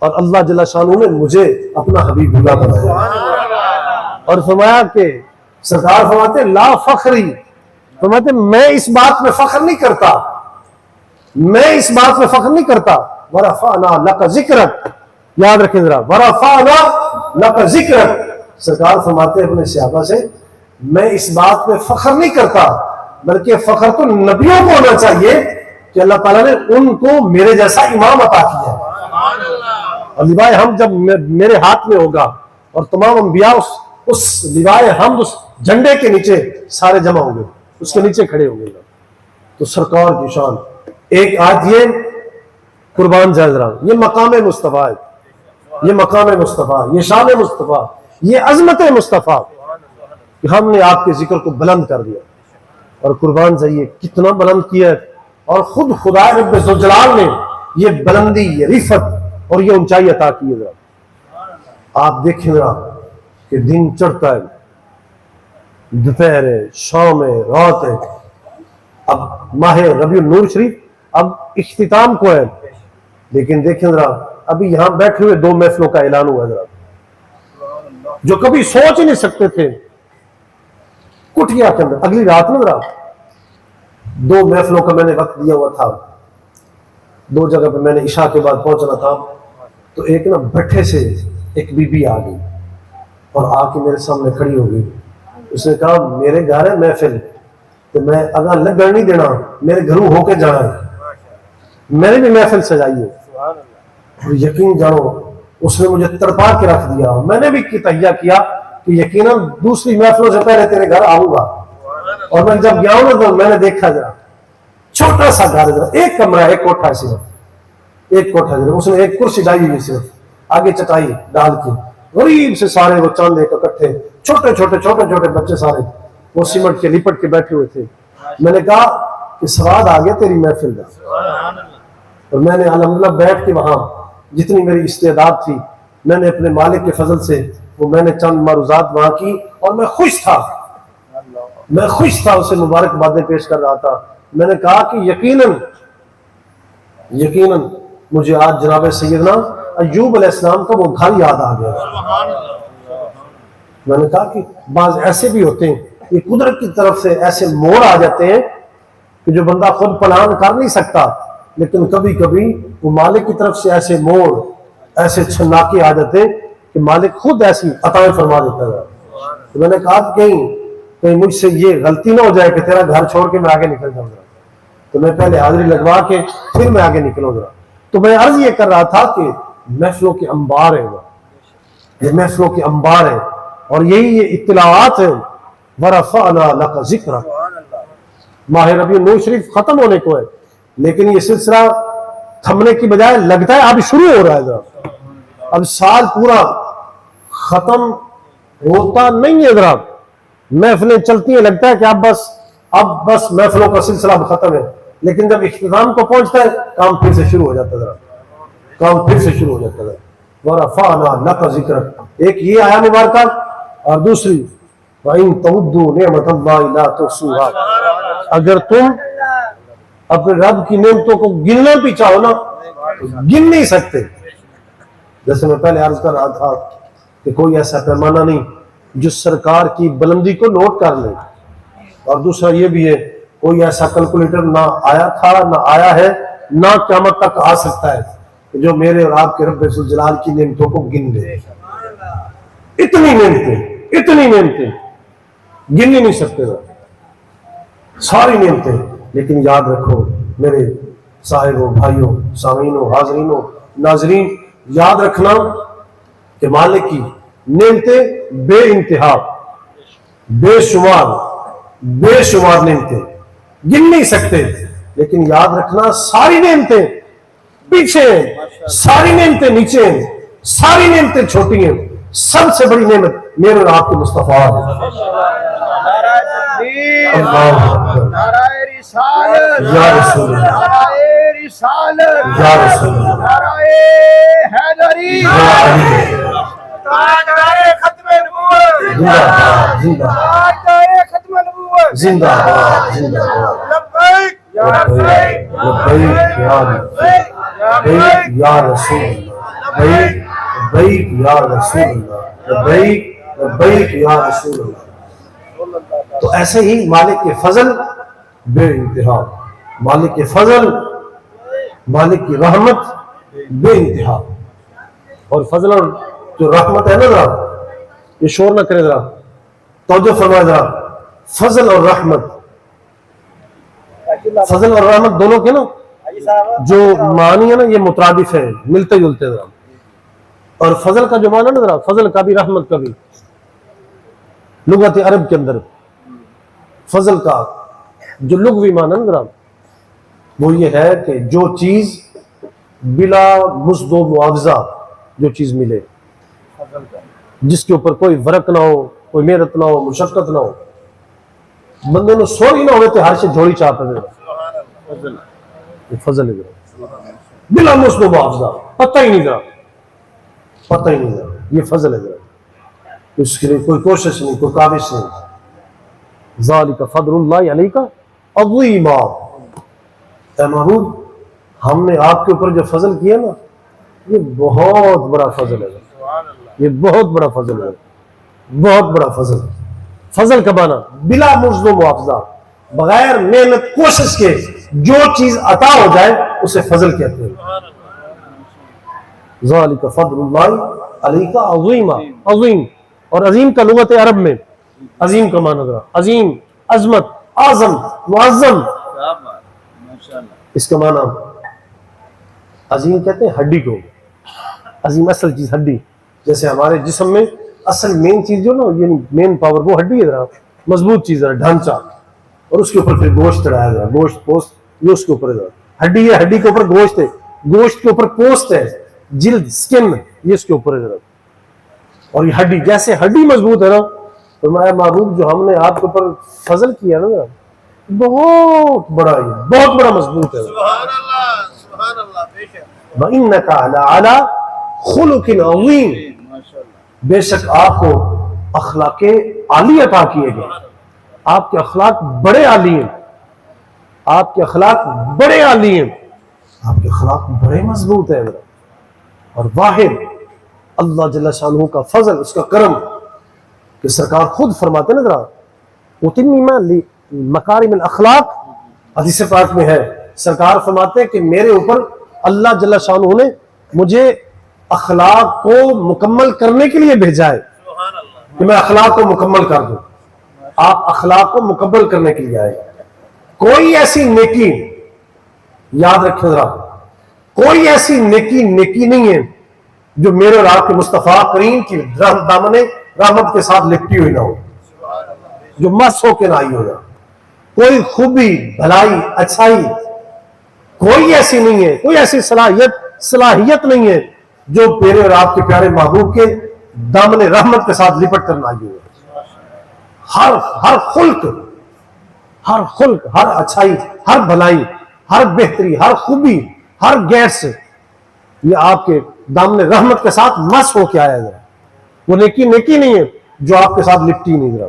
اور اللہ جل شانہ نے مجھے اپنا حبیب اللہ بنایا. اور فرمایا کہ سرکار فرماتے لا فخری, فرماتے میں اس بات میں فخر نہیں کرتا, میں اس بات میں فخر نہیں کرتا. ورفعنا لک ذکرک, یاد رکھیں ذرا, ورفعنا لک ذکرک. سرکار فرماتے اپنے صحابہ سے میں اس بات میں فخر نہیں کرتا, بلکہ فخر تو نبیوں کو ہونا چاہیے کہ اللہ تعالیٰ نے ان کو میرے جیسا امام عطا کیا ہے. اور لوائے حمد جب میرے ہاتھ میں ہوگا اور تمام انبیاء اس لوائے حمد اس جھنڈے کے نیچے سارے جمع ہوں گے, اس کے نیچے کھڑے ہوں گے. تو سرکار کی شان ایک آج یہ قربان جائزرا, یہ مقام مصطفیٰ ہے, یہ مقام مصطفیٰ, یہ شان مصطفیٰ, یہ عظمت مصطفیٰ کہ ہم نے آپ کے ذکر کو بلند کر دیا. اور قربان جائیے کتنا بلند کیا ہے, اور خود خدا رب ذوالجلال نے یہ بلندی, یہ رفعت اور یہ اونچائی عطا کی ہے. آپ دیکھیں ذرا کہ دن چڑھتا ہے, دوپہر ہے, شام ہے, رات ہے. اب ماہ ربیع النور شریف اب اختتام کو ہے, لیکن دیکھیں ذرا ابھی یہاں بیٹھے ہوئے 2 محفلوں کا اعلان ہوا ہے ذرا, جو کبھی سوچ ہی نہیں سکتے تھے. کٹھیا کے اندر اگلی رات میں ذرا 2 محفلوں کا میں نے وقت دیا ہوا تھا, 2 جگہ پہ میں نے عشاء کے بعد پہنچنا تھا. تو ایک نا بھٹھے سے ایک بی بی آ گئی اور آ کے میرے سامنے کھڑی ہو گئی. اس نے کہا میرے گھر ہے محفل, تو میں اگر لگڑ نہیں دینا, میرے گھروں ہو کے جانا ہے, میں نے بھی محفل سجائی ہے. اور یقین جانو اس نے مجھے تڑپا کے رکھ دیا. میں نے بھی تہیہ کیا کہ یقیناً دوسری محفلوں سے پہلے تیرے گھر آؤں گا. اور میں جب گیا ہوں تو میں نے دیکھا ذرا چھوٹا سا گھر, ایک کمرہ, ایک کوٹھا, صرف ایک کوٹھا. اس نے ایک کرسی ڈالی ہوئی, صرف آگے چٹائی ڈال کے, غریب سے سارے وہ چاندے کا اکٹھے, چھوٹے چھوٹے بچے سارے وہ سیمنٹ کے لپٹ کے بیٹھے ہوئے تھے. میں نے کہا کہ سواد آ گیا تیری محفل کا. اور میں نے الحمدللہ بیٹھ کے وہاں جتنی میری استعداد تھی میں نے اپنے مالک کے فضل سے وہ میں نے چند معروضات وہاں کی, اور میں خوش تھا, اسے مبارکبادیں پیش کر رہا تھا. میں نے کہا کہ یقیناً مجھے آج جناب سیدنا ایوب علیہ السلام کا وہ گھر یاد آ گیا. میں نے کہا کہ بعض ایسے بھی ہوتے ہیں, یہ قدرت کی طرف سے ایسے موڑ آ جاتے ہیں کہ جو بندہ خود پلان کر نہیں سکتا, لیکن کبھی کبھی وہ مالک کی طرف سے ایسے موڑ, ایسے چھناکے آ جاتے ہیں کہ مالک خود ایسی عطائیں فرما دیتا ہے. تو میں نے کہا کہیں مجھ سے یہ غلطی نہ ہو جائے کہ تیرا گھر چھوڑ کے میں آگے نکل جاؤں گا, تو میں پہلے حاضری لگوا کے پھر میں آگے نکلوں گا. تو میں عرض یہ کر رہا تھا کہ محفلوں کے انبار ہیں, یہ محفلوں کے انبار ہیں, اور یہی یہ اطلاعات ہیں. ورفعنا لک ذکرک, ماہ ربیع النور شریف ختم ہونے کو ہے, لیکن یہ سلسلہ تھمنے کی بجائے لگتا ہے اب شروع ہو رہا ہے. اب سال پورا ختم ہوتا نہیں ہے, ذرا محفلیں چلتی ہیں, لگتا ہے کہ اب بس محفلوں کا سلسلہ ختم ہے, لیکن جب اختتام کو پہنچتا ہے کام پھر سے شروع ہو جاتا ہے, کام پھر سے شروع ہو جاتا ہے. ورفعنا لک ذکرک, ایک یہ آیا مبارکہ, اور دوسری وَإِن تَعُدُّوا نِعْمَتَ اللَّهِ لَا تُحْصُوهَا, اگر تم اپنے رب کی نعمتوں کو گننا بھی چاہو نا تو گن نہیں سکتے. جیسے میں پہلے عرض کر رہا تھا کہ کوئی ایسا پیمانہ نہیں جو سرکار کی بلندی کو نوٹ کر لے, اور دوسرا یہ بھی ہے کوئی ایسا کیلکولیٹر نہ آیا تھا, نہ آیا ہے, نہ قیامت تک آ سکتا ہے جو میرے اور آپ کے رب ذوالجلال کی نعمتوں کو گن لے. اتنی نعمتیں گن ہی نہیں سکتے ساری نعمتیں. لیکن یاد رکھو میرے صاحبوں, بھائیوں, سامعینوں, حاضرینوں, ناظرین, یاد رکھنا کہ مالک کی نعمتیں بے انتہا, بے شمار نعمتیں گن نہیں سکتے. لیکن یاد رکھنا ساری نعمتیں پیچھے ہیں, ساری نعمتیں نیچے ہیں, ساری نعمتیں چھوٹی ہیں, سب سے بڑی نعمت میرے اور آپ کے مصطفیٰ ہے. تکبیر اللہ اکبر نعرہ رسالت یا رسول اللہ نعرہ رسالت یا رسول اللہ نعرہ حیدری یا علی نعرہ ختم نبوت زندہ باد زندہ باد نعرہ ختم نبوت زندہ باد زندہ باد لبیک یا لبیک لبیک یا لبیک لبیک یا رسول اللہ لبیک لبیک یا رسول اللہ لبیک لبیک یا رسول اللہ. تو ایسے ہی مالک کے فضل بے انتہا، مالک کے فضل، مالک کی رحمت بے انتہا. اور فضل اور جو رحمت ہے نا ذرا یہ شور نہ کرے ذرا توجہ فرمائے ذرا. فضل اور رحمت، فضل اور رحمت دونوں کے نا جو معنی ہے نا یہ مترادف ہے، ملتے جلتے ذرا. اور فضل کا جو معنی ہے نا ذرا فضل کا بھی رحمت کا بھی لغت عرب کے اندر فضل کا جو لغوی معنی ہے نا ذرا وہ یہ ہے کہ جو چیز بلا مزد و معاوضہ جو چیز ملے، جس کے اوپر کوئی ورق نہ ہو، کوئی محنت نہ ہو، مشقت نہ ہو، بندے نے سوری نہ ہوئے تو ہر سے جھوڑی چاپ ہے یہ فضل ہے ذرا. بلا مزد و معاوضہ، پتہ ہی نہیں ذرا، پتہ ہی نہیں ذرا، یہ فضل ہے ذرا. اس کے لیے کوئی کوشش نہیں، کوئی کاوش نہیں. ذالک فضل اللہ علیک عظیما. اے محبوب ہم نے آپ کے اوپر جو فضل کیا نا یہ بہت بڑا فضل ہے، یہ بہت بڑا فضل ہے، بہت بڑا فضل. فضل کا معنی بلا مزد و معاوضہ، بغیر محنت کوشش کے جو چیز عطا ہو جائے اسے فضل کہتے ہیں. ذالک فضل اللہ علیک عظیما. عظیم اور عظیم کا لغت عرب میں عظیم کا معنی ذرا عظیم، عظمت، اعظم، معظم. اس کا معنی عظیم کہتے ہیں ہڈی کو. عظیم اصل چیز ہڈی، جیسے ہمارے جسم میں اصل مین چیز جو نا یہ مین پاور وہ ہڈی ہے ذرا، مضبوط چیز ہے ڈھانچہ، اور اس کے اوپر پھر گوشت چڑھایا گیا، گوشت پوست یہ اس کے اوپر ہے ذرا. ہڈی ہے، ہڈی کے اوپر گوشت ہے، گوشت کے اوپر پوست ہے، جلد سکن یہ اس کے اوپر ہے ذرا. اور یہ ہڈی جیسے ہڈی مضبوط ہے نا تو میں محبوب جو ہم نے آپ کے اوپر فضل کیا نا بہت بڑا، یہ بہت بڑا مضبوط ہے. سبحان اللہ سبحان اللہ. بے شک وَإِنَّكَ عَلَىٰ خُلُقٍ عَظِيمٍ. بے شک آپ کو اخلاق عالی عطا کیے گئے. آپ کے اخلاق بڑے عالی ہیں، آپ کے اخلاق بڑے عالی ہیں، آپ کے اخلاق بڑے مضبوط ہیں. اور واحد اللہ جل شانہ کا فضل، اس کا کرم کہ سرکار خود فرماتے ہیں نا ذرا اُتمِّمَ مکارم الاخلاق. حدیث پاک میں ہے سرکار فرماتے ہیں کہ میرے اوپر اللہ جل شانہ نے مجھے اخلاق کو مکمل کرنے کے لیے بھیجا ہے کہ میں اخلاق کو مکمل کر دوں. آپ اخلاق کو مکمل کرنے کے لیے آئے. کوئی ایسی نیکی یاد رکھیں ذرا، کوئی ایسی نیکی نہیں ہے جو میرے اور آپ کے مصطفیٰ کریم کی دامن رحمت کے ساتھ لپٹی ہوئی نہ ہو، جو مس ہو کے نہ آئی ہو. کوئی خوبی، بھلائی، اچھائی کوئی ایسی نہیں ہے، کوئی ایسی صلاحیت نہیں ہے جو میرے اور آپ کے پیارے محبوب کے دامن رحمت کے ساتھ لپٹ کر نہ آئی ہو. ہر خلق، ہر اچھائی، ہر بھلائی، ہر بہتری، ہر خوبی، ہر گیس یہ آپ کے دامن رحمت کے ساتھ مس ہو کے آیا ہے. وہ نیکی نہیں ہے جو آپ کے ساتھ لپٹی نہیں ذرا.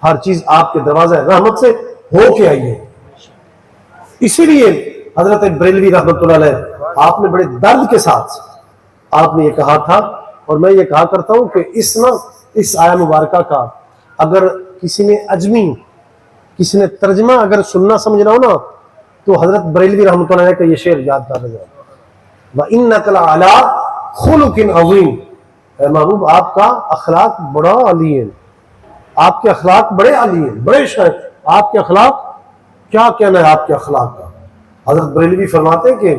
ہر چیز آپ کے دروازے رحمت سے ہو کے آئی ہے. اسی لیے حضرت بریلوی رحمۃ اللہ علیہ آپ نے بڑے درد کے ساتھ آپ نے یہ کہا تھا، اور میں یہ کہا کرتا ہوں کہ اس آیہ مبارکہ کا اگر کسی نے عجمی، کسی نے ترجمہ اگر سننا سمجھنا ہو نا تو حضرت بریلوی رحمۃ اللہ علیہ کا یہ شعر یاد کر رہے ہیں وَإِنَّكَ لَعَلَىٰ خُلُقٍ عَظِيمٍ. اے محبوب آپ کا اخلاق بڑا عالی ہے، آپ کے اخلاق بڑے عالی ہیں، بڑے شاید. آپ کے اخلاق کیا کہنا ہے آپ کے اخلاق کا. حضرت بریلوی فرماتے ہیں کہ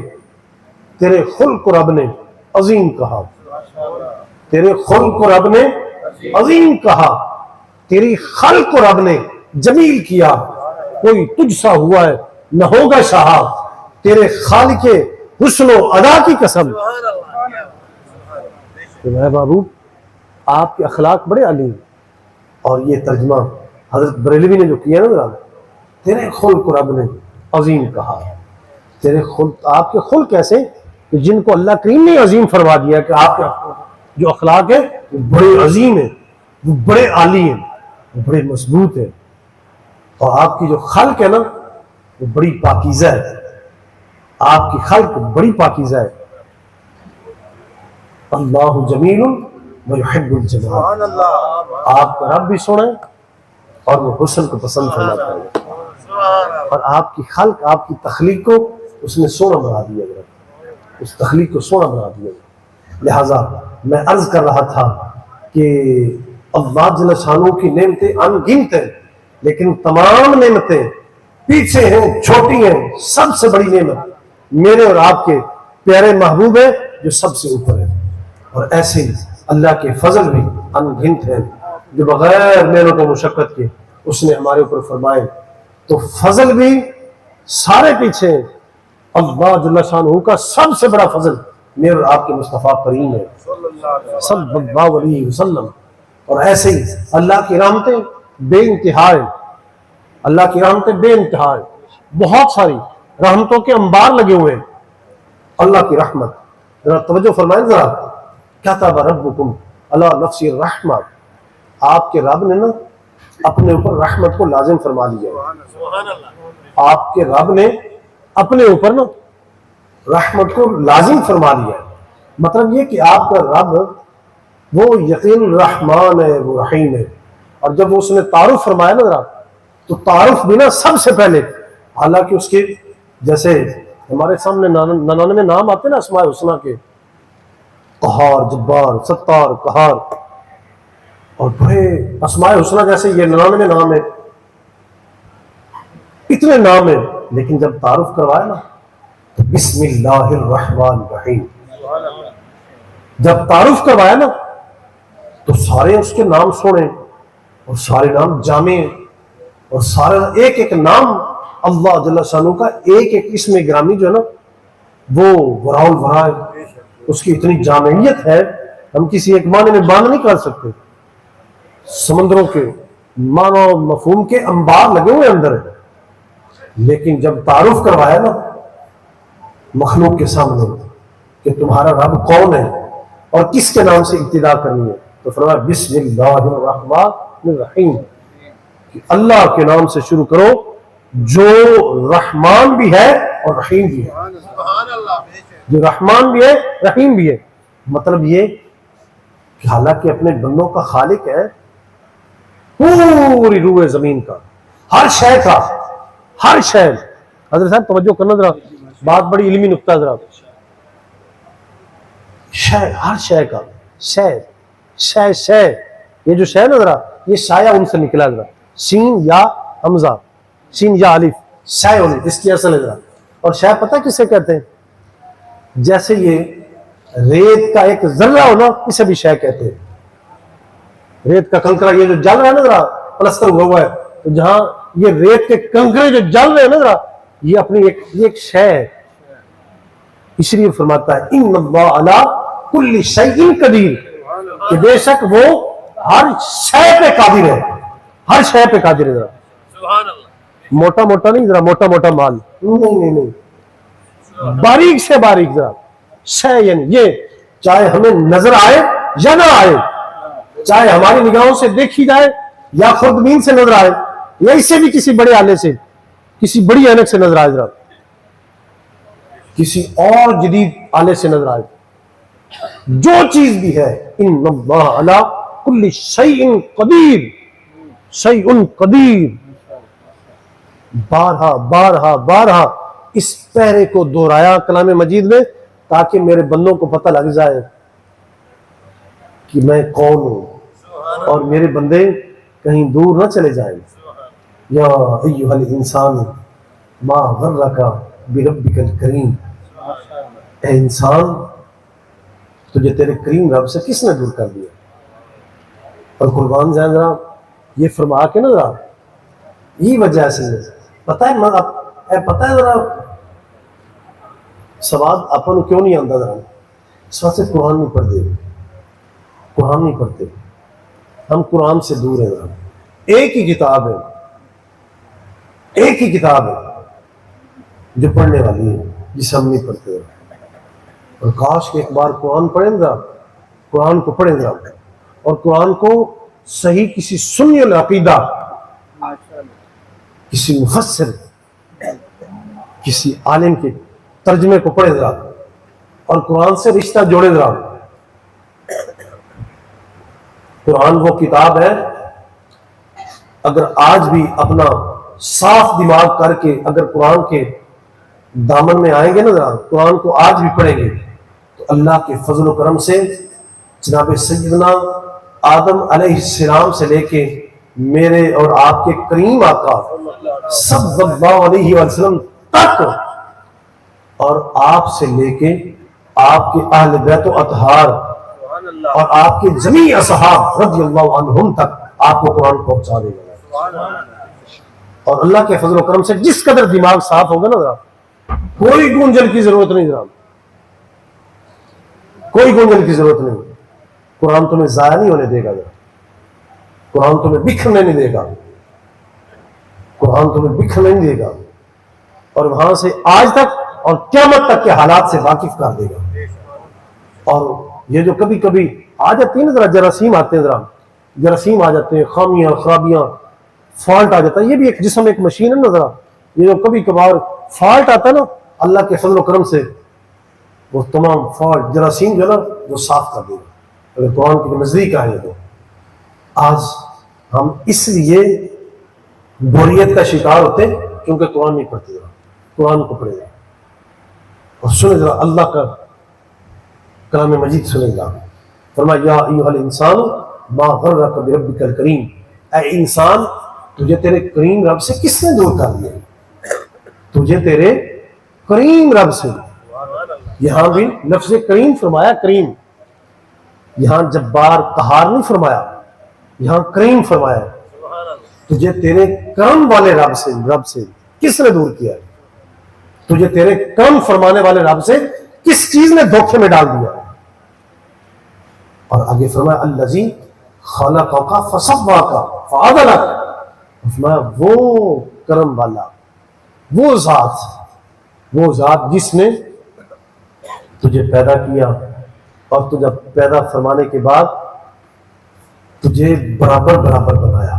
تیرے خلق کو رب نے عظیم کہا، تیرے خلق کو رب نے عظیم کہا، تیری خلق کو رب نے جمیل کیا. کوئی تجھ سا ہوا ہے نہ ہوگا شاہ، تیرے خالق حسن و ادا کی قسم. اے محبوب آپ کے اخلاق بڑے عالی ہیں. اور یہ ترجمہ حضرت بریلوی نے جو کیا نا ذرا، تیرے خلق کو رب نے عظیم کہا ہے. تیرے خلق، آپ کے خلق کیسے کہ جن کو اللہ کریم نے عظیم فرما دیا کہ آپ کے جو اخلاق ہیں وہ بڑے عظیم ہیں، وہ بڑے عالی ہیں، وہ بڑے مضبوط ہیں. اور آپ کی جو خلق ہے نا وہ بڑی پاکیزہ ہے. آپ کی خلق بڑی پاکیزہ ہے. اللہ جمیل ویحب الجمال. آپ کا رب بھی سونا ہے اور وہ حسن کو پسند فرماتا ہے. اور آپ کی خلق، آپ کی تخلیق کو اس نے سونا بنا دیا گیا، اس تخلیق کو سونا بنا دیا گیا. لہذا میں عرض کر رہا تھا کہ اللہ جل شانہ کی نعمتیں ان گنت ہیں، لیکن تمام نعمتیں پیچھے ہیں، چھوٹی ہیں. سب سے بڑی نعمت میرے اور آپ کے پیارے محبوب ہے جو سب سے اوپر ہے. اور ایسے اللہ کے فضل بھی ان گنت ہیں جو بغیر محنت و مشقت کے اس نے ہمارے اوپر فرمائے. تو فضل بھی سارے پیچھے ہیں. اللہ جل شانہ کا سب سے بڑا فضل میرے اور آپ کے مصطفیٰ کریم ہے صلی اللہ علیہ وسلم. اور ایسے ہی اللہ کی رحمتیں بے انتہا ہیں. اللہ کی رحمتیں بے انتہا ہیں. بہت ساری رحمتوں کے انبار لگے ہوئے ہیں. اللہ کی رحمت، ذرا توجہ فرمائیں ذرا. کتب ربکم علی نفسہ الرحمہ. آپ کے رب نے نا اپنے اوپر رحمت کو لازم فرما لیا ہے. آپ کے رب نے اپنے اوپر نا رحمت کو لازم فرما لیا ہے. مطلب یہ کہ آپ کا رب وہ یقین الرحمن ہے، وہ رحیم ہے. اور جب اس نے تعارف فرمایا نا ذرا، تو تعارف بھی نا سب سے پہلے، حالانکہ اس کے جیسے ہمارے سامنے 99 نام آتے نا اسماء الحسنہ کے، قہار، جبار، ستار، قہار، اور بڑے اسماء الحسنہ جیسے یہ 99 نام ہیں، اتنے نام ہیں. لیکن جب تعارف کروایا نا تو بسم اللہ الرحمن الرحیم، جب تعارف کروایا نا تو سارے اس کے نام سونے اور سارے نام جامع ہیں. اور سارے ایک ایک نام اللہ جل شانہ کا ایک ایک اسم گرامی جو ہے نا وہ وراء الورا ہے. اس کی اتنی جامعیت ہے ہم کسی ایک معنی میں بیان نہیں کر سکتے. سمندروں کے معنی و مفہوم کے انبار لگے ہوئے اندر ہے. لیکن جب تعارف کروایا نا مخلوق کے سامنے کہ تمہارا رب کون ہے اور کس کے نام سے ابتدا کرنی ہے، تو فرمایا بسم اللہ الرحمن الرحیم، کہ اللہ کے نام سے شروع کرو جو رحمان بھی ہے اور رحیم بھی ہے. جو رحمان بھی ہے رحیم بھی ہے. مطلب یہ کہ حالانکہ اپنے بندوں کا خالق ہے، پوری روح زمین کا، ہر شے کا، ہر شے. حضرت صاحب توجہ کرنا ذرا، بات بڑی علمی نقطہ ذرا. شے، ہر شے کا، شے شے شے، یہ جو شے نا ذرا، یہ شایا ان سے نکلا ذرا، سین یا حمزہ، سین یا الف، شے ان، اس کی اصل ہے ذرا. اور شے پتہ کسے کہتے ہیں؟ جیسے یہ ریت کا ایک ذرہ ہو نا، اسے بھی شے کہتے ہیں. ریت کا کنکرا یہ جو جل رہا ہے نا ذرا، پلستر ہوا ہے، تو جہاں یہ ریت کے کنکرے جو جل رہے ہیں نا ذرا، یہ اپنی ایک شے ہے. اس لیے فرماتا ہے ان اللہ علی کل شیء قدیر، کہ بے شک وہ ہر شے پہ قادر ہے، ہر شے پہ قادر ہے. ذرا موٹا موٹا نہیں، ذرا موٹا موٹا مال نہیں، باریک سے باریک ذرا شے. یعنی یہ چاہے ہمیں نظر آئے یا نہ آئے، چاہے ہماری نگاہوں سے دیکھی جائے یا خردبین سے نظر آئے، یا اس سے بھی کسی بڑے آلے سے، کسی بڑی اینک سے نظر آئے، ذرا کسی اور جدید آلے سے نظر آئے، جو چیز بھی ہے ان اللہ علی کل شیء قدیر، شیء قدیر. بارہا بارہا بارہا اس پہرے کو دہرایا کلام مجید میں، تاکہ میرے بندوں کو پتہ لگ جائے کہ میں کون ہوں اور میرے بندے کہیں دور نہ چلے جائیں. یا ایھا الانسان ما غرک بربک الکریم، اے انسان تجھے تیرے کریم رب سے کس نے دور کر دیا. اور قربان جائیں ذرا یہ فرما کے نا ذرا، یہ وجہ سے پتہ ہے پتہ ہے ذرا سواد اپن کیوں نہیں آتا. ذرا اس واسطے قرآن نہیں پڑھتے، قرآن نہیں پڑھتے، ہم قرآن سے دور ہیں. ذرا ایک ہی کتاب ہے، ایک ہی کتاب ہے جو پڑھنے والی ہے، جسے ہم نہیں پڑھتے ہیں۔ اور کاش کہ ایک بار قرآن پڑھیں گا، قرآن کو پڑھیں گا اور قرآن کو صحیح کسی سنی العقیدہ، کسی مفسر، کسی عالم کے ترجمے کو پڑھے گا اور قرآن سے رشتہ جوڑے گا۔ قرآن وہ کتاب ہے، اگر آج بھی اپنا صاف دماغ کر کے اگر قرآن کے دامن میں آئیں گے نا ذرا، قرآن کو آج بھی پڑھیں گے تو اللہ کے فضل و کرم سے جناب سیدنا آدم علیہ السلام سے لے کے میرے اور آپ کے کریم آقا صلی اللہ علیہ وسلم تک، اور آپ سے لے کے آپ کے اہل بیت و اطہار اور آپ کے جمیع اصحاب رضی اللہ عنہم تک آپ کو قرآن پہنچا دے گا۔ اور اللہ کے فضل و کرم سے جس قدر دماغ صاف ہوگا نا ذرا، کوئی گونجل کی ضرورت نہیں، ذرا کوئی گونجل کی ضرورت نہیں۔ قرآن تمہیں ضائع نہیں ہونے دے گا، ذرا قرآن تمہیں بکھرنے نہیں دے گا، قرآن تمہیں بکھرنے نہیں دے گا، اور وہاں سے آج تک اور قیامت تک کے حالات سے واقف کر دے گا۔ اور یہ جو کبھی کبھی آ جاتی ہیں نا ذرا جراثیم آتے ہیں، ذرا جراثیم آ جاتے ہیں، خامیاں خرابیاں، فالٹ آ جاتا ہے، یہ بھی ایک جسم ایک مشین ہے نا ذرا، یہ جو کبھی کبھار فالٹ آتا ہے نا، اللہ کے فضل و کرم سے وہ تمام فالٹ جراثیم جو ہے نا وہ صاف کر دے گا اگر قرآن کے نزدیک آئے تو۔ آج ہم اس لیے بوریت کا شکار ہوتے کیونکہ قرآن نہیں پڑھتے، ذرا قرآن کو پڑھے گا اور سنے ذرا اللہ کا کلام مجید سنے گا۔ فرمایا یا ایھا الانسان ما غرک بربک الکریم، اے انسان تجھے تیرے کریم رب سے کس نے دور کر دیا؟ تجھے تیرے کریم رب سے، یہاں بھی لفظ کریم فرمایا، کریم، یہاں جبار قہار نہیں فرمایا، یہاں کریم فرمایا۔ تجھے تیرے کرم والے رب سے کس نے دور کیا ہے؟ تجھے تیرے کرم فرمانے والے رب سے کس چیز نے دھوکے میں ڈال دیا؟ اور آگے فرمایا الذی خلقک فسواک فعدلک، فرمایا وہ کرم والا، وہ ذات جس نے تجھے پیدا کیا اور تجھے پیدا فرمانے کے بعد تجھے برابر برابر بنایا،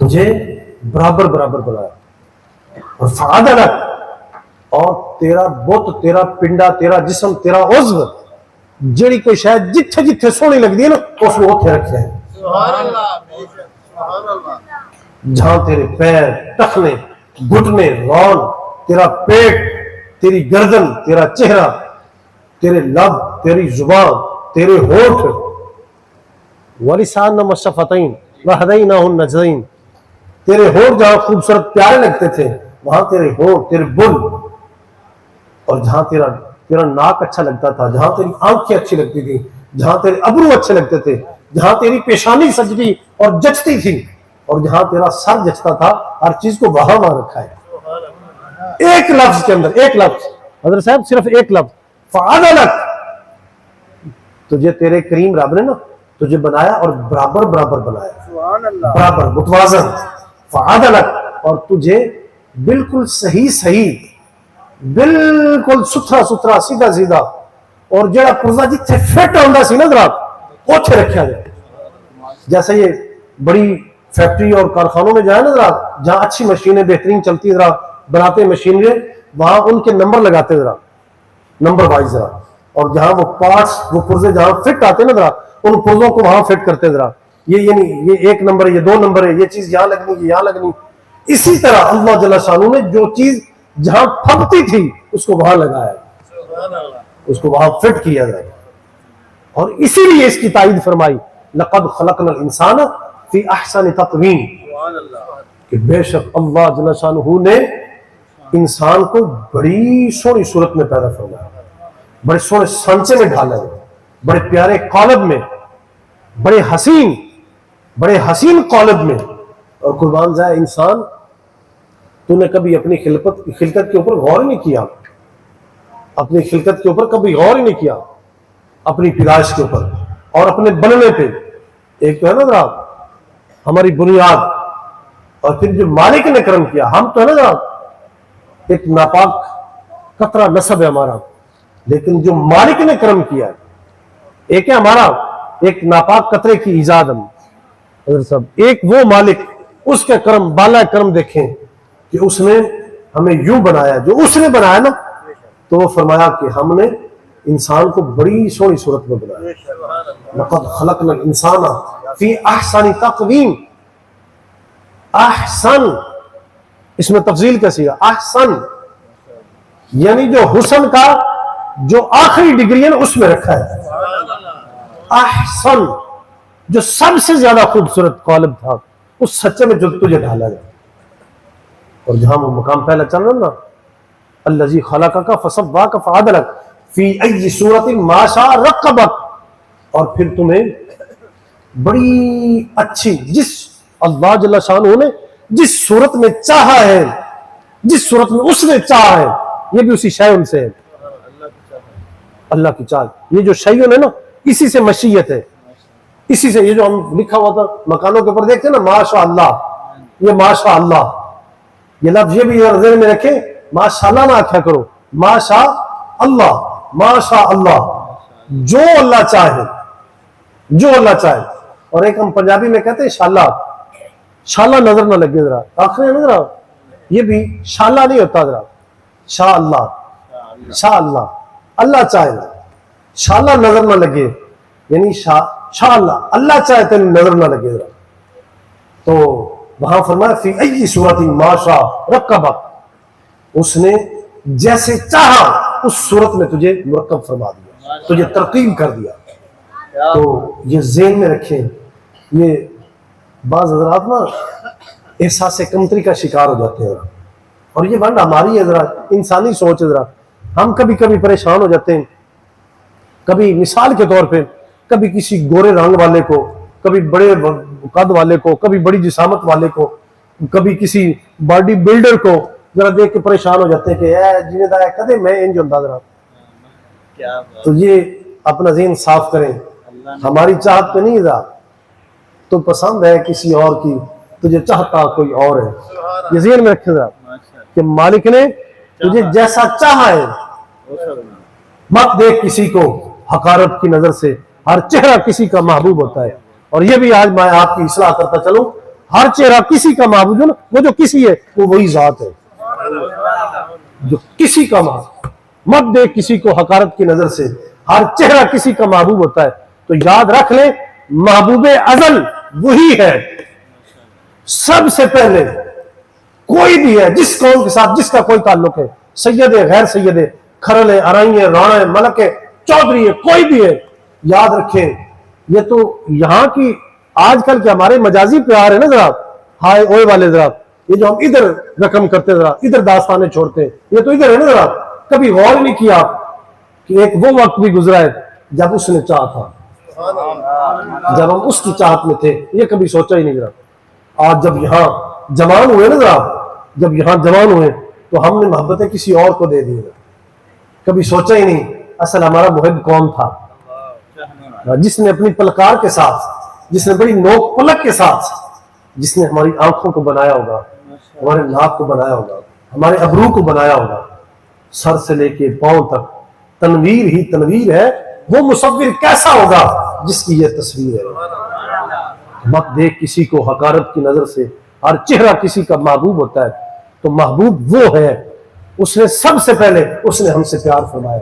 تجھے برابر برابر بنایا، اور فعدلک، اور تیرا بت، تیرا پنڈا، تیرا جسم، تیرا عضو، جڑی کوئی شاید جتھے جتھے سونی لگتی ہے نا اس کو اتھے رکھا ہے۔ جہاں تیرے پیر، ٹخنے، گھٹنے، رون، تیرا پیٹ، تیری گردن، تیرا چہرہ، تیرے لب، تیری زبان، تیرے ہونٹ، وَلِسَانًا وَشَفَتَيْن وَهَدَيْنَاهُ النَّجْدَيْن، تیرے ہونٹ جہاں خوبصورت پیارے لگتے تھے وہاں تیرے ہونٹ، تیرے بل، اور جہاں تیرا ناک اچھا لگتا تھا، جہاں تیری آنکھیں اچھی لگتی تھی، جہاں تیرے ابرو اچھے لگتے تھے، جہاں تیری پیشانی سجتی اور جچتی تھی، اور جہاں تیرا سر جچتا تھا، ہر چیز کو وہاں رکھا ہے ایک لفظ کے اندر، ایک لفظ حضرت صاحب، صرف ایک لفظ فعدلک۔ تجھے تیرے کریم رب نے نا تجھے بنایا اور برابر برابر بنایا، برابر متوازن، فعدلک، اور تجھے بالکل صحیح، بالکل ستھرا ستھرا، سیدھا سیدھا، اور جڑا پرزا جتھے فٹ ہوندا سی نا ذرا اوتھے رکھیا جائے۔ جیسے یہ بڑی فیکٹری اور کارخانوں میں جائے نا ذرا، جہاں اچھی مشینیں بہترین چلتی ذرا بناتے مشینری، وہاں ان کے نمبر لگاتے ذرا نمبر وائز ذرا، اور جہاں وہ پارٹس، وہ پرزے جہاں فٹ آتے نا ذرا ان پرزوں کو وہاں فٹ کرتے ذرا، یہ ایک نمبر ہے، یہ 2 نمبر ہے، یہ چیز یہاں لگنی، یہ یہاں لگنی۔ اسی طرح اللہ جل شانہ نے جو چیز جہاں پھبتی تھی اس کو وہاں لگایا، اس کو وہاں فٹ کیا جائے، اور اسی لیے اس کی تائید فرمائی لقد خلقنا الانسان فی احسن تقویم، کہ بے شک اللہ جل شانہ نے انسان کو بڑی سونی صورت میں پیدا فرمایا، بڑے سونے سانچے میں ڈالا ہے، بڑے پیارے قالب میں، بڑے حسین قالب میں۔ اور قربان جائے انسان، تو نے کبھی اپنی خلقت کے اوپر غور ہی نہیں کیا، اپنی خلقت کے اوپر کبھی غور ہی نہیں کیا، اپنی پیدائش کے اوپر اور اپنے بننے پہ۔ ایک تو ہے نا ذرا ہماری بنیاد، اور پھر جو مالک نے کرم کیا، ہم تو ہے نا ایک ناپاک قطرہ نسب ہے ہمارا، لیکن جو مالک نے کرم کیا ایک ہے ہمارا ایک ناپاک قطرے کی ایجاد، ہم حضرت صاحب ایک وہ مالک، اس کے کرم، بالا کرم دیکھیں کہ اس نے ہمیں یوں بنایا، جو اس نے بنایا نا، تو وہ فرمایا کہ ہم نے انسان کو بڑی سونی صورت میں بنایا، لقد خلقنا الانسان فی احسن تقویم، احسن اس میں تفضیل کیسی ہے، احسن یعنی جو حسن کا جو آخری ڈگری ہے نا اس میں رکھا ہے، احسن جو سب سے زیادہ خوبصورت قالب تھا اس سچے میں جو تجھے ڈالا گیا، اور جہاں وہ مقام پہلا چل رہا نا، الذی خلقک فسواک فعدلک فی ای صورت ما شاء رکبک، اور پھر تمہیں بڑی اچھی، جس اللہ جل شانہ نے جس صورت میں چاہا ہے، جس صورت میں اس نے چاہا ہے، یہ بھی اسی شیء سے ہے، اللہ کی چال، یہ جو شیء ہے نا اسی سے مشیت ہے، اسی سے، یہ جو ہم لکھا ہوا تھا مکانوں کے اوپر دیکھتے ہیں نا ماشاء اللہ، یہ ماشاء اللہ، یہ لفظ یہ بھی ذہن میں رکھیں، ماشاء اللہ نہ آکھا کرو، ماشاء اللہ، ماشاء اللہ، جو اللہ چاہے، جو اللہ چاہے، اور ایک ہم پنجابی میں کہتے ہیں شاللہ، شاللہ نظر نہ لگے ذرا، آخر نظر آؤ، یہ بھی شاللہ نہیں ہوتا ذرا، شاء اللہ، شاء اللہ، اللہ چاہے، شاللہ نظر نہ لگے، یعنی شاء اللہ، اللہ چاہے تو نظر نہ لگے ذرا، تو وہاں فرمایا فی ای صورت ما شاء رکبک، اس نے جیسے چاہا اس صورت میں تجھے مرکب فرما دیا، تجھے ترکیب کر دیا، تو یہ ذہن میں رکھیں، یہ بعض حضرات نا احساس کمتری کا شکار ہو جاتے ہیں، اور یہ بند ہماری ہے ذرا انسانی سوچ ہے ذرا، ہم کبھی کبھی پریشان ہو جاتے ہیں، کبھی مثال کے طور پہ کبھی کسی گورے رنگ والے کو، کبھی بڑے قد والے کو، کبھی بڑی جسامت والے کو، کبھی کسی باڈی بلڈر کو ذرا دیکھ کے پریشان ہو جاتے ہیں کہ جنہیں دا کدے میں انج ہوندا ذرا، تو یہ اپنا ذہن صاف کریں، ہماری چاہت تو نہیں ذرا، تو پسند ہے کسی اور کی، تجھے چاہتا کوئی اور ہے، یہ ذہن میں رکھیں ذرا کہ مالک نے تجھے جیسا چاہا ہے، مت دیکھ کسی کو حقارت کی نظر سے، ہر چہرہ کسی کا محبوب ہوتا ہے، اور یہ بھی آج میں آپ کی اصلاح کرتا چلوں، ہر چہرہ کسی کا محبوب ہے نا، وہ جو کسی ہے وہ وہی ذات ہے، جو کسی کا محبوب، مت دیکھ کسی کو حقارت کی نظر سے، ہر چہرہ کسی کا محبوب ہوتا ہے، تو یاد رکھ لیں محبوب ازل وہی ہے، سب سے پہلے کوئی بھی ہے جس قوم کے ساتھ جس کا کوئی تعلق ہے، سید ہے، غیر سید ہے، کھرل ہے، ارائی ہے، رانا ہے، ملک ہے، چودھری ہے، کوئی بھی ہے، یاد رکھیں یہ تو یہاں کی آج کل کے ہمارے مجازی پیار ہے نا ذرا، ہائے اوئے والے ذرا، یہ جو ہم ادھر رقم کرتے ذرا، ادھر داستانیں چھوڑتے ہیں، یہ تو ادھر ہے نا ذرا، کبھی غور نہیں کیا کہ ایک وہ وقت بھی گزرا ہے جب اس نے چاہا تھا، جب ہم اس کی چاہت میں تھے، یہ کبھی سوچا ہی نہیں ذرا، آج جب یہاں جوان ہوئے نا ذرا، جب یہاں جوان ہوئے تو ہم نے محبتیں کسی اور کو دے دی، کبھی سوچا ہی نہیں اصل ہمارا محب کون تھا، جس نے اپنی پلکار کے ساتھ، جس نے بڑی نوک پلک کے ساتھ، جس نے ہماری آنکھوں کو بنایا ہوگا، ہمارے ناک کو بنایا ہوگا، ہمارے ابرو کو بنایا ہوگا، سر سے لے کے پاؤں تک تنویر ہی تنویر ہے، وہ مصور کیسا ہوگا جس کی یہ تصویر ہے، مت دیکھ کسی کو حقارت کی نظر سے، ہر چہرہ کسی کا محبوب ہوتا ہے، تو محبوب وہ ہے، اس نے سب سے پہلے اس نے ہم سے پیار فرمایا،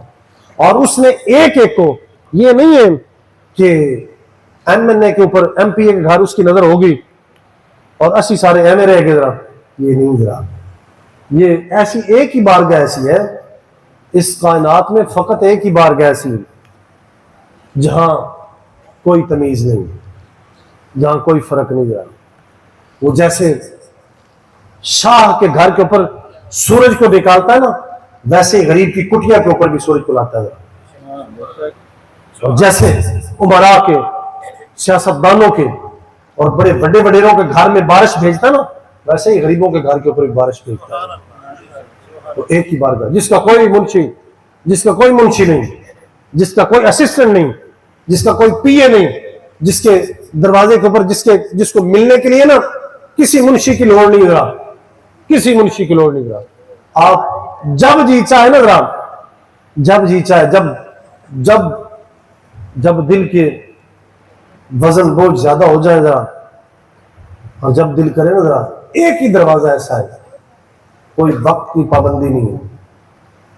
اور اس نے ایک ایک کو، یہ نہیں ہے کہ ایم این اے کے اوپر ایم پی اے کے گھر اس کی نظر ہوگی اور 80 سارے ایم اے رہ گئے ذرا، یہ نہیں ذرا، یہ ایسی ایک ہی بارگاہ ایسی ہے اس کائنات میں، فقط ایک ہی بارگاہ ایسی ہے جہاں کوئی تمیز نہیں، جہاں کوئی فرق نہیں ذرا، وہ جیسے شاہ کے گھر کے اوپر سورج کو نکالتا ہے نا، ویسے غریب کی کٹیا کے اوپر بھی سورج کو لاتا ہے، اور جیسے امراء کے، سیاستدانوں کے اور بڑے بڑے وڈیروں کے گھر میں بارش بھیجتا ہے نا، ویسے ہی غریبوں کے گھر کے اوپر بھی بارش بھیجتا ہے، تو ایک ہی بارگاہ، جس کا کوئی منشی نہیں، جس کا کوئی اسسٹنٹ نہیں، جس کا کوئی پی اے نہیں، جس کے دروازے کے اوپر جس کو ملنے کے لیے نا کسی منشی کی لوڑ نہیں رہا، کسی منشی کی لوڑ نہیں رہا. آپ جب جی چاہے نا ذرا، جب جی چاہے، جب دل کے وزن بہت زیادہ ہو جائے ذرا، اور جب دل کرے نا ذرا، ایک ہی دروازہ ایسا ہے، کوئی وقت کی پابندی نہیں ہے.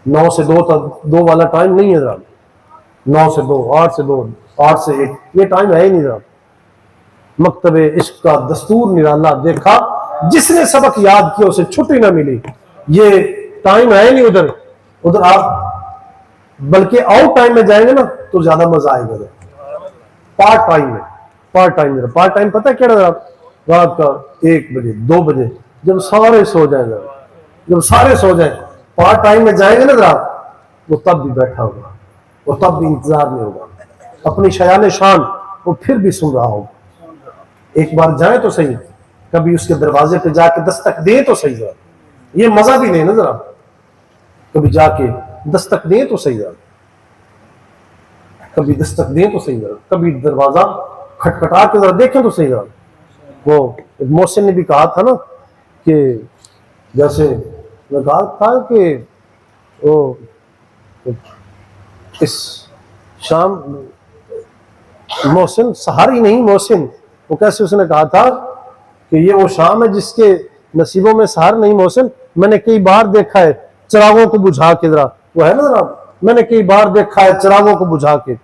9 سے 2 تک 2 والا ٹائم نہیں ہے ذرا، 9 سے 2، 8 سے 2، 8 سے 1، یہ ٹائم ہے ہی نہیں ذرا. مکتب عشق کا دستور نرالا دیکھا، جس نے سبق یاد کیا اسے چھٹی نہ ملی. یہ ٹائم ہے نہیں ادھر آپ بلکہ آؤٹ ٹائم میں جائیں گے نا تو زیادہ مزہ آئے گا. پارٹ ٹائم پتہ ہے کیا ذرا، رات کا 1 بجے 2 بجے جب سارے سو جائیں ذرا، جب سارے سو جائیں پارٹ ٹائم میں جائیں گے نا ذرا، وہ تب بھی بیٹھا ہوگا، وہ تب بھی انتظار میں ہوگا، اپنی شیان شان وہ پھر بھی سن رہا ہوگا. ایک بار جائیں تو صحیح، کبھی اس کے دروازے پہ جا کے دستک دیں تو صحیح ذرا، یہ مزہ بھی نہیں نا ذرا، کبھی جا کے دستک دیں تو صحیح ذرا، کبھی دستک دیں تو صحیح ذرا، کبھی دروازہ کھٹکھٹا کے ذرا دیکھیں تو صحیح ذرا. وہ ایک محسن نے بھی کہا تھا نا کہ جیسے میں کہا تھا کہ وہ اس شام محسن سہاری نہیں محسن، وہ کیسے اس نے کہا تھا کہ یہ وہ شام ہے جس کے نصیبوں میں سہار نہیں محسن. میں نے کئی بار دیکھا ہے چراغوں کو بجھا کے، ذرا وہ ہے نا ذرا، میں نے کئی بار دیکھا ہے چراغوں کو بجھا کے،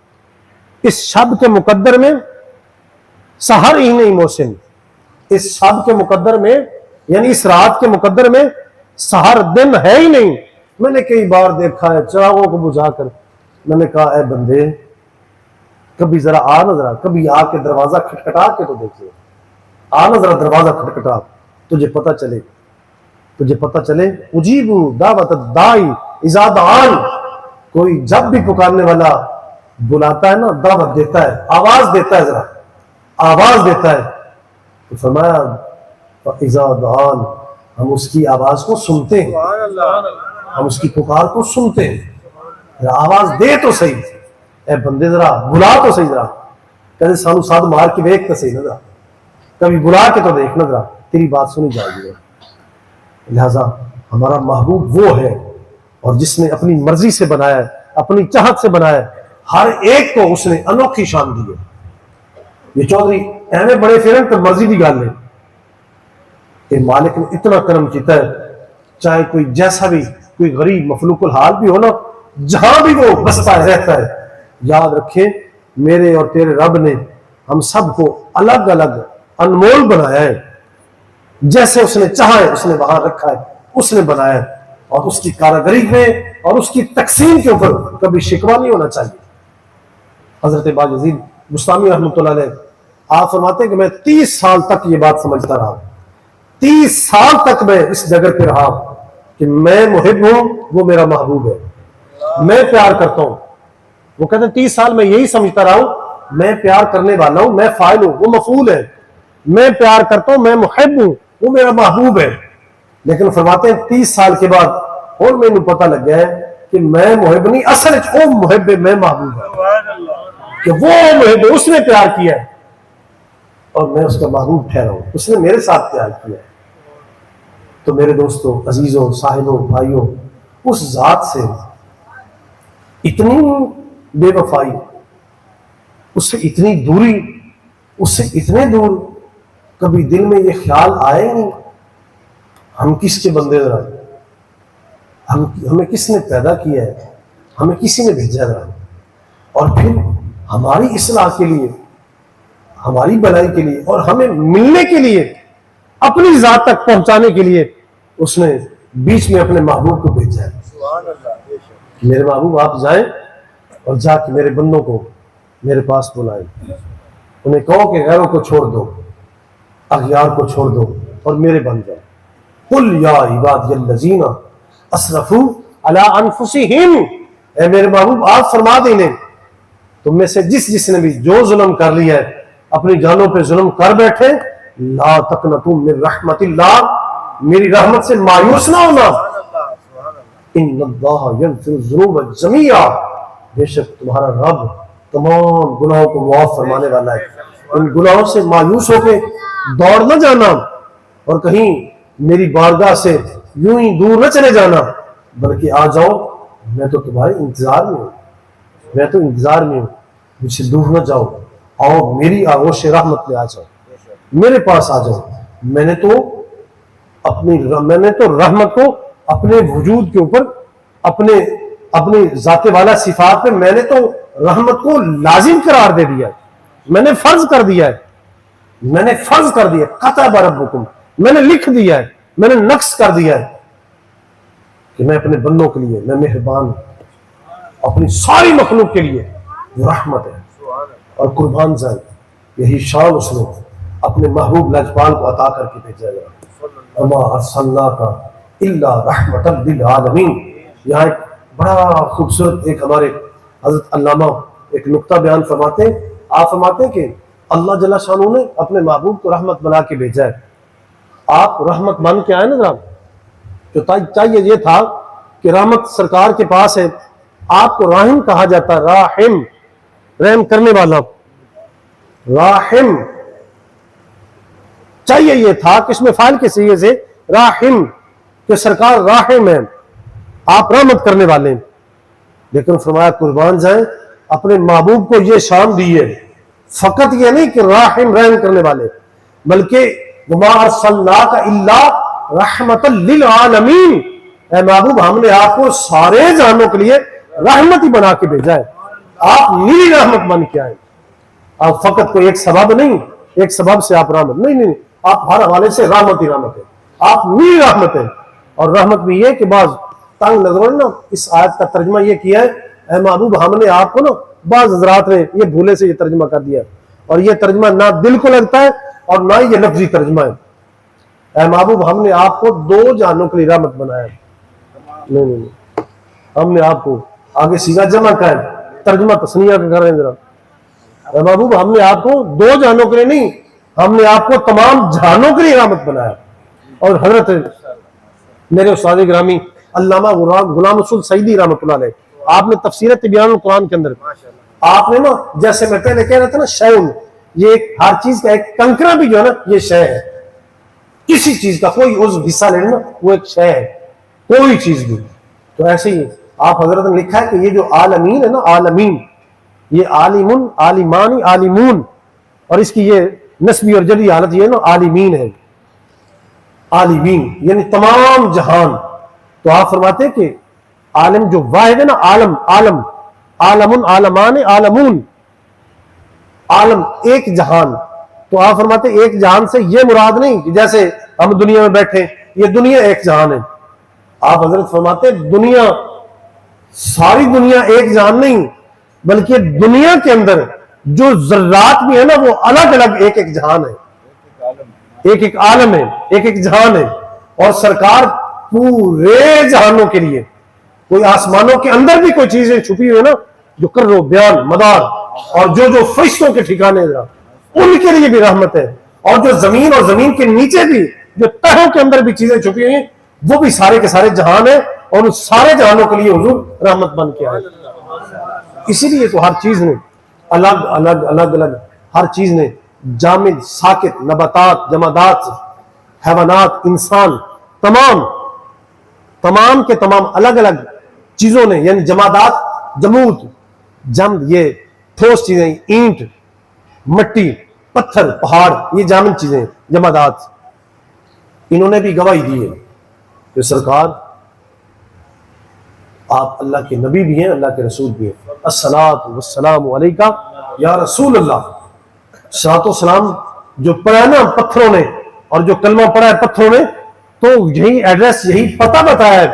اس شب کے مقدر میں سحر ہی نہیں محسن، اس شب کے مقدر میں یعنی اس رات کے مقدر میں سحر دن ہے ہی نہیں. میں نے کئی بار دیکھا ہے چراغوں کو بجھا کر. میں نے کہا اے بندے کبھی ذرا آ نا ذرا، کبھی آ کے دروازہ کھٹکھٹا کے تو دیکھیے، آ نا ذرا دروازہ کھٹکھٹا، تجھے پتہ چلے اجیبو دعوت الداعی اذا دعان. کوئی جب بھی پکارنے والا بلاتا ہے نا، دعوت دیتا ہے، آواز دیتا ہے، ذرا آواز دیتا ہے، تو فرمایا اذا دعان، ہم اس کی آواز کو سنتے ہیں، ہم اس کی پکار کو سنتے ہیں. آواز دے تو صحیح، اے بندے ذرا بلا تو صحیح، ذرا کہتے سانو ساتھ مار کے دیکھ تو صحیح نا، ذرا کبھی بلا کے تو دیکھنا، ذرا تیری بات سنی جائے گی. لہذا ہمارا محبوب وہ ہے اور جس نے اپنی مرضی سے بنایا ہے، اپنی چاہت سے بنایا ہے، ہر ایک کو اس نے انوکھی شان دی ہے. یہ چودھری ایویں بڑے فیرن تو مرضی کی گل ہے کہ مالک نے اتنا کرم کیتا ہے، چاہے کوئی جیسا بھی کوئی غریب مخلوق الحال بھی ہو نا، جہاں بھی وہ بستا ہے رہتا ہے، یاد رکھیں میرے اور تیرے رب نے ہم سب کو الگ الگ انمول بنایا ہے. جیسے اس نے چاہا ہے اس نے وہاں رکھا ہے، اس نے بنایا ہے، اور اس کی کاریگری میں اور اس کی تقسیم کے اوپر کبھی شکوہ نہیں ہونا چاہیے. حضرت باجزید بستامی رحمۃ اللہ علیہ آپ فرماتے ہیں کہ میں 30 سال تک یہ بات سمجھتا رہا، 30 سال تک میں اس جگہ پہ رہا کہ میں محب ہوں، وہ میرا محبوب ہے، میں پیار کرتا ہوں. وہ کہتے ہیں 30 سال میں یہی سمجھتا رہا ہوں، میں پیار کرنے والا ہوں، میں فاعل ہوں، وہ مفعول ہے، میں پیار کرتا ہوں، میں محب ہوں، وہ میرا محبوب ہے. لیکن فرماتے ہیں 30 سال کے بعد اور میں پتہ لگ گیا ہے کہ میں محب نہیں، اصل وہ محب ہے، میں محبوب ہے، کہ وہ محب ہے، اس نے پیار کیا ہے اور میں اس کا محبوب ٹھہرا ہوں، اس نے میرے ساتھ پیار کیا ہے. تو میرے دوستوں، عزیزوں، صاحبوں، بھائیوں، اس ذات سے اتنی بے وفائی، اس سے اتنی دوری، اس سے اتنے دور، کبھی دل میں یہ خیال آئے ہی نہیں ہم کس کے بندے ذرا، ہمیں کس نے پیدا کیا ہے، ہمیں کسی نے بھیجا ذرا، اور پھر ہماری اصلاح کے لیے، ہماری بھلائی کے لیے اور ہمیں ملنے کے لیے، اپنی ذات تک پہنچانے کے لیے اس نے بیچ میں اپنے محبوب کو بھیجا ہے. میرے محبوب آپ جائیں اور جا کے میرے بندوں کو میرے پاس بلائیں، انہیں کہو کہ غیروں کو چھوڑ دو، اغیار کو چھوڑ دو اور میرے بن جائے. قل یا عبادی الذین اسرفوا علی انفسہم، اے میرے محبوب آپ فرما دیں انہیں، تم میں سے جس نے بھی جو ظلم کر لیا ہے، اپنی جانوں پہ ظلم کر بیٹھے، لا تقنطوا من رحمت اللہ، میری رحمت سے مایوس نہ ہونا، ان اللہ یغفر الذنوب جميعا، بے شک تمہارا رب تمام گناہوں کو معاف فرمانے والا ہے. ان گناہوں سے مایوس ہو کے دوڑ نہ جانا اور کہیں میری بارگاہ سے یوں ہی دور نہ چلے جانا، بلکہ آ جاؤ، میں تو تمہارے انتظار میں ہوں، میں تو انتظار میں ہوں، مجھ سے دور نہ جاؤ، آؤ میری آغوش رحمت میں آ جاؤ، میرے پاس آ جاؤ۔ میں نے تو رحمت کو اپنے وجود کے اوپر، اپنے ذات والا صفات پہ میں نے تو رحمت کو لازم قرار دے دیا ہے، میں نے فرض کر دیا ہے، میں نے فرض کر دیا، کتب ربکم، میں نے لکھ دیا ہے، میں نے نقص کر دیا ہے کہ میں اپنے بندوں کے لیے میں مہربان ہوں، اپنی ساری مخلوق کے لیے وہ رحمت ہے اور قربان جائے۔ یہی شان اس نے اپنے محبوب لجپال کو عطا کر کے بھیجا گیا، وما ارسلناک الا رحمۃ للعالمین۔ یہاں ایک بڑا خوبصورت ایک ہمارے حضرت علامہ ایک نقطہ بیان فرماتے ہیں، آپ فرماتے ہیں کہ اللہ جل شانہ نے اپنے محبوب کو رحمت بنا کے بھیجا ہے۔ آپ رحمت بن کے آئے نا جناب، جو چاہیے یہ تھا کہ رحمت سرکار کے پاس ہے، آپ کو راحم کہا جاتا ہے، راحم، رحم کرنے والا، راحم چاہیے یہ تھا کہ اس میں فاعل کے صیغے سے راحم، کہ سرکار راحم ہے، آپ رحمت کرنے والے ہیں، لیکن فرمایا قربان جائیں اپنے محبوب کو یہ شان دی ہے، فقط یہ نہیں کہ راحم رحم کرنے والے، بلکہ وما ارسلناک الا رحمۃ للعالمین، اے محبوب ہم نے آپ کو سارے جہانوں کے لیے رحمت ہی بنا کے بھیجا ہے، آپ نیری رحمت بن کے آئے، آپ فقط کوئی ایک سبب نہیں، ایک سبب سے آپ رحمت نہیں، آپ ہر حوالے سے رحمت ہی رحمت ہے، آپ نیری رحمت ہے۔ اور رحمت بھی یہ کہ بعض تنگ نظروں نے نا اس آیت کا ترجمہ یہ کیا ہے، اے محبوب ہم نے آپ کو نا، بعض حضرات نے یہ بھولے سے یہ ترجمہ کر دیا، اور یہ ترجمہ نہ دل کو لگتا ہے اور نہ یہ لفظی ترجمہ ہے، اے محبوب ہم نے آپ کو دو جہانوں کے لیے رحمت بنایا ہے، نہیں، ہم نے آپ کو آگے سیدھا جمع کا ہے، ترجمہ تسنیہ کا کر رہے ہیں ذرا، اے محبوب ہم نے آپ کو دو جہانوں کے لیے نہیں، ہم نے آپ کو تمام جہانوں کے لیے رحمت بنایا۔ اور حضرت میرے استاد گرامی علامہ غلام رسول سعیدی رحمۃ اللہ علیہ، آپ نے تفسیر تبیان القرآن کے اندر آپ نے نا، جیسے میں پہلے کہہ رہا تھا نا، شیون، یہ ایک ہر چیز کا ایک کنکرا بھی جو ہے نا یہ شے ہے، کسی چیز کا کوئی عضو حصہ لینا نا وہ ایک شے ہے، کوئی چیز بھی، تو ایسے ہی آپ حضرت نے لکھا ہے کہ یہ جو عالمین ہے نا، عالمین، یہ عالمن، عالمانی، عالمون، اور اس کی یہ نسبی اور جلی حالت یہ ہے نا عالمین ہے، عالمین یعنی تمام جہان۔ تو آپ فرماتے ہیں کہ عالم جو واحد ہے نا، عالم، عالم، عالمن، عالمان، عالمون، عالم ایک جہان، تو آپ فرماتے ہیں ایک جہان سے یہ مراد نہیں کہ جیسے ہم دنیا میں بیٹھے یہ دنیا ایک جہان ہے، آپ حضرت فرماتے ہیں دنیا، ساری دنیا ایک جہان نہیں، بلکہ دنیا کے اندر جو ذرات بھی ہے نا وہ الگ الگ ایک ایک جہان ہے، ایک ایک عالم ہے، ایک ایک جہان ہے، اور سرکار پورے جہانوں کے لیے، کوئی آسمانوں کے اندر بھی کوئی چیزیں چھپی ہوئی نا جو کر رو بیان مدار، اور جو فرشتوں کے ٹھکانے ان کے لیے بھی رحمت ہے، اور جو زمین اور زمین کے نیچے بھی جو تہوں کے اندر بھی چیزیں چھپی ہوئی ہیں وہ بھی سارے کے سارے جہان ہیں، اور ان سارے جہانوں کے لیے حضور رحمت بن کے آئے۔ اسی لیے تو ہر چیز نے الگ الگ ہر چیز نے، جامد، ساکت، نباتات، جمادات، حیوانات، انسان، تمام کے تمام الگ الگ چیزوں نے، یعنی جمادات، جمود، جمد یہ ٹھوس چیزیں، اینٹ، مٹی، پتھر، پہاڑ، یہ جامد چیزیں، جمادات، انہوں نے بھی گواہی دی ہے کہ سرکار آپ اللہ کے نبی بھی ہیں، اللہ کے رسول بھی ہیں، الصلاۃ والسلام علیکہ یا رسول اللہ، صلاۃ و سلام جو پڑھا نا پتھروں نے، اور جو کلمہ پڑھا ہے پتھروں نے، تو یہی ایڈریس، یہی پتہ بتایا ہے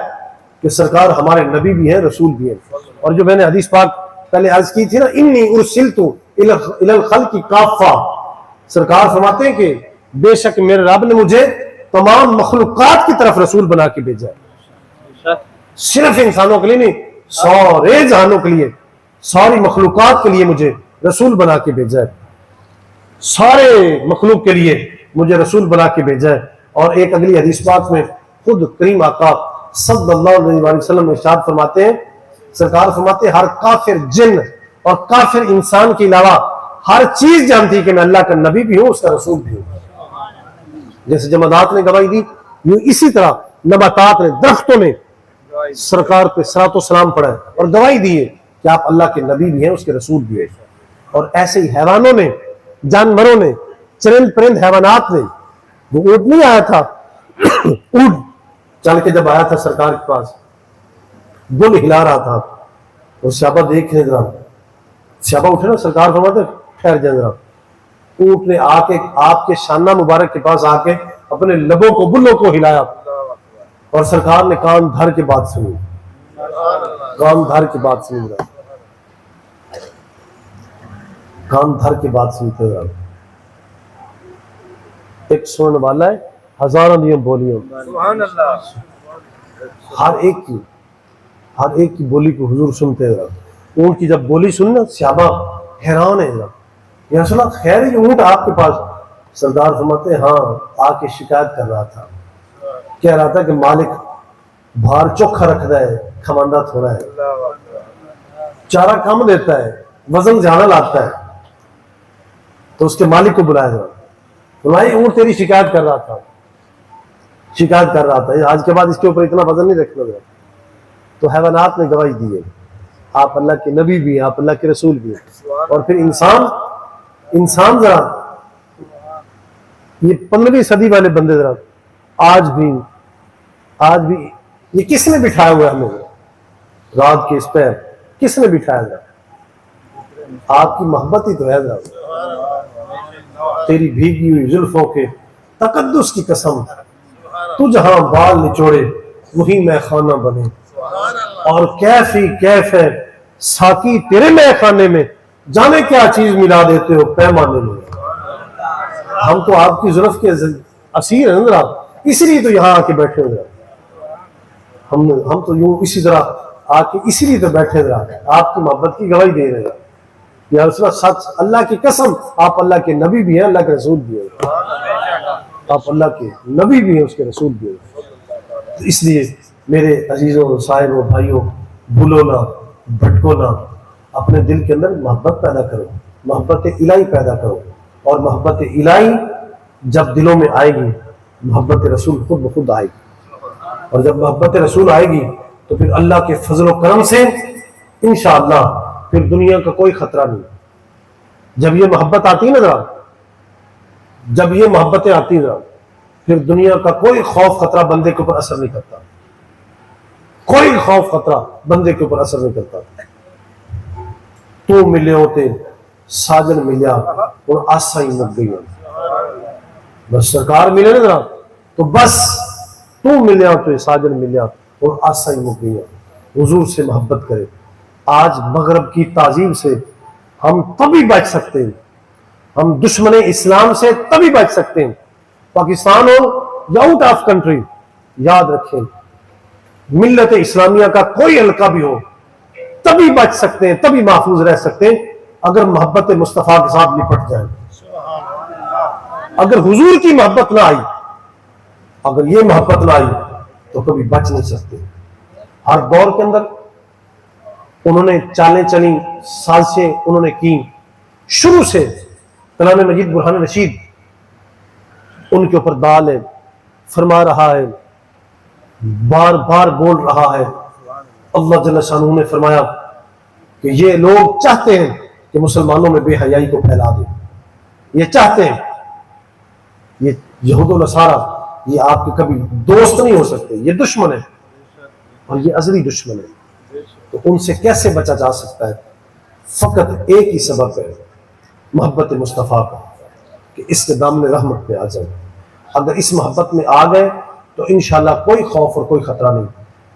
کہ سرکار ہمارے نبی بھی ہیں، رسول بھی ہیں۔ اور جو میں نے حدیث پاک پہلے عرض کی تھی نا، انی ارسلت الی الخلق کافہ، سرکار فرماتے ہیں کہ بے شک میرے رب نے مجھے تمام مخلوقات کی طرف رسول بنا کے بھیجا ہے، صرف انسانوں کے لیے نہیں، سارے جہانوں کے لیے، ساری مخلوقات کے لیے مجھے رسول بنا کے بھیجا ہے، سارے مخلوق کے لیے مجھے رسول بنا کے بھیجا ہے۔ اور ایک اگلی حدیث پاک میں خود کریم آقا صلی اللہ علیہ وسلم ارشاد فرماتے ہیں، سرکار فرماتے ہیں ہر کافر جن اور کافر انسان کے علاوہ ہر چیز جانتی ہے کہ میں اللہ کا نبی بھی ہوں، اس کا رسول بھی ہوں. جیسے جمادات نے گواہی دی، یوں اسی طرح نباتات نے، درختوں نے سرکار پہ صلاۃ و سلام پڑھا ہے اور گواہی دی ہے کہ آپ اللہ کے نبی بھی ہیں، اس کے رسول بھی ہیں. اور ایسے ہی حیوانوں نے، جانوروں نے، چرند پرند حیوانات نے. وہ اونٹ نہیں آیا تھا، اونٹ چل کے جب آیا تھا سرکار کے پاس، گل ہلا رہا تھا، اور صحابہ دیکھ رہے ذرا، صحابہ اٹھے نا، سرکار فرماتے ٹھہر جائیں ذرا. اونٹ نے آ کے آپ کے شانہ مبارک کے پاس آ کے اپنے لبوں کو، بلوں کو ہلایا، اور سرکار نے کان دھر کے بات سنی، کان دھر کے بات سنی ذرا، کان دھر کے بات سنتے ذرا. ایک سننے والا ہے ہزاروں دیاں بولیوں، ہر ایک کی بولی کو حضور سنتے ہیں. اونٹ کی جب بولی سننا، صحابہ حیران ہے. یا رسول اللہ خیر ہے یہ اونٹ آپ کے پاس؟ سردار فرماتے ہیں ہاں، آ کے شکایت کر رہا تھا، کہہ رہا تھا کہ مالک بھار چوکھا رکھتا ہے، کھماندہ تھوڑا ہے، چارہ کم دیتا ہے، وزن زیادہ لاتا ہے. تو اس کے مالک کو بلایا جائے، بھائی اونٹ تیری شکایت کر رہا تھا، شکایت کر رہا تھا، آج کے بعد اس کے اوپر اتنا وزن نہیں رکھنا گیا. تو حیوانات نے گواہی دی ہے آپ اللہ کے نبی بھی ہیں، آپ اللہ کے رسول بھی ہیں. اور پھر انسان ذرا، یہ 15ویں صدی والے بندے ذرا، آج بھی یہ کس نے بٹھایا ہوا ہے ہمیں؟ رات کے اس پیر کس نے بٹھایا ذرا؟ آپ کی محبت ہی تو ہے. ذرا تیری بھیگی ہوئی زلفوں کے تقدس کی قسم، تو جہاں بال نچوڑے وہی میں خانہ بنے، اور کیف ہی کیف ہے ساقی تیرے میں خانے میں، جانے کیا چیز ملا دیتے ہو پیمانے میں. ہم تو آپ کی زلف کے اسیر ہیں ذرا، اسی لیے تو یہاں آ کے بیٹھے ہوئے. ہم تو یوں اسی طرح آ کے اسی لیے تو بیٹھے ذرا، آپ کی محبت کی گواہی دے رہے ہیں. یا رسول اللہ سچ، اللہ کی قسم آپ اللہ کے نبی بھی ہیں، اللہ کے رسول بھی ہیں، آپ اللہ کے نبی بھی ہیں، اس کے رسول بھی ہیں. اس لیے میرے عزیزوں، صاحبوں، بھائیوں، بھولو نہ، بھٹکو نہ، اپنے دل کے اندر محبت پیدا کرو، محبت الہی پیدا کرو. اور محبت الہی جب دلوں میں آئے گی، محبت رسول خود بخود آئے گی. اور جب محبت رسول آئے گی تو پھر اللہ کے فضل و کرم سے انشاءاللہ پھر دنیا کا کوئی خطرہ نہیں. جب یہ محبت آتی ہے نا ذرا، جب یہ محبتیں آتی ہیں ذرا، پھر دنیا کا کوئی خوف خطرہ بندے کے اوپر اثر نہیں کرتا، کوئی خوف خطرہ بندے کے اوپر اثر نہیں کرتا. تو ملے ہوتے ساجن ملیا اور آسا ہی مک گئی. بس سرکار ملے نا ذرا تو بس تو ملیا تو ساجن ملیا اور آسا ہی مک گئی. حضور سے محبت کرے. آج مغرب کی تعظیم سے ہم تبھی بچ سکتے ہیں، ہم دشمن اسلام سے تبھی بچ سکتے ہیں. پاکستان ہو یا آؤٹ آف کنٹری، یاد رکھیں ملت اسلامیہ کا کوئی حلقہ بھی ہو، تبھی بچ سکتے ہیں، تبھی محفوظ رہ سکتے ہیں اگر محبت مصطفیٰ کے ساتھ لپٹ جائیں. اگر حضور کی محبت نہ آئی، اگر یہ محبت نہ آئی تو کبھی بچ نہیں سکتے. ہر دور کے اندر انہوں نے چالیں چلیں، سازشیں انہوں نے کی. شروع سے کلام مجید برہان رشید ان کے اوپر دال ہے، فرما رہا ہے، بار بار بول رہا ہے. اللہ جل شانہ نے فرمایا کہ یہ لوگ چاہتے ہیں کہ مسلمانوں میں بے حیائی کو پھیلا دیں. یہ چاہتے ہیں، یہ یہود و نصارہ یہ آپ کے کبھی دوست نہیں ہو سکتے، یہ دشمن ہے اور یہ ازلی دشمن ہے. تو ان سے کیسے بچا جا سکتا ہے؟ فقط ایک ہی سبب ہے، محبت مصطفیٰ کا، کہ اس کے دامن رحمت میں آ جائیں. اگر اس محبت میں آ گئے تو انشاءاللہ کوئی خوف اور کوئی خطرہ نہیں.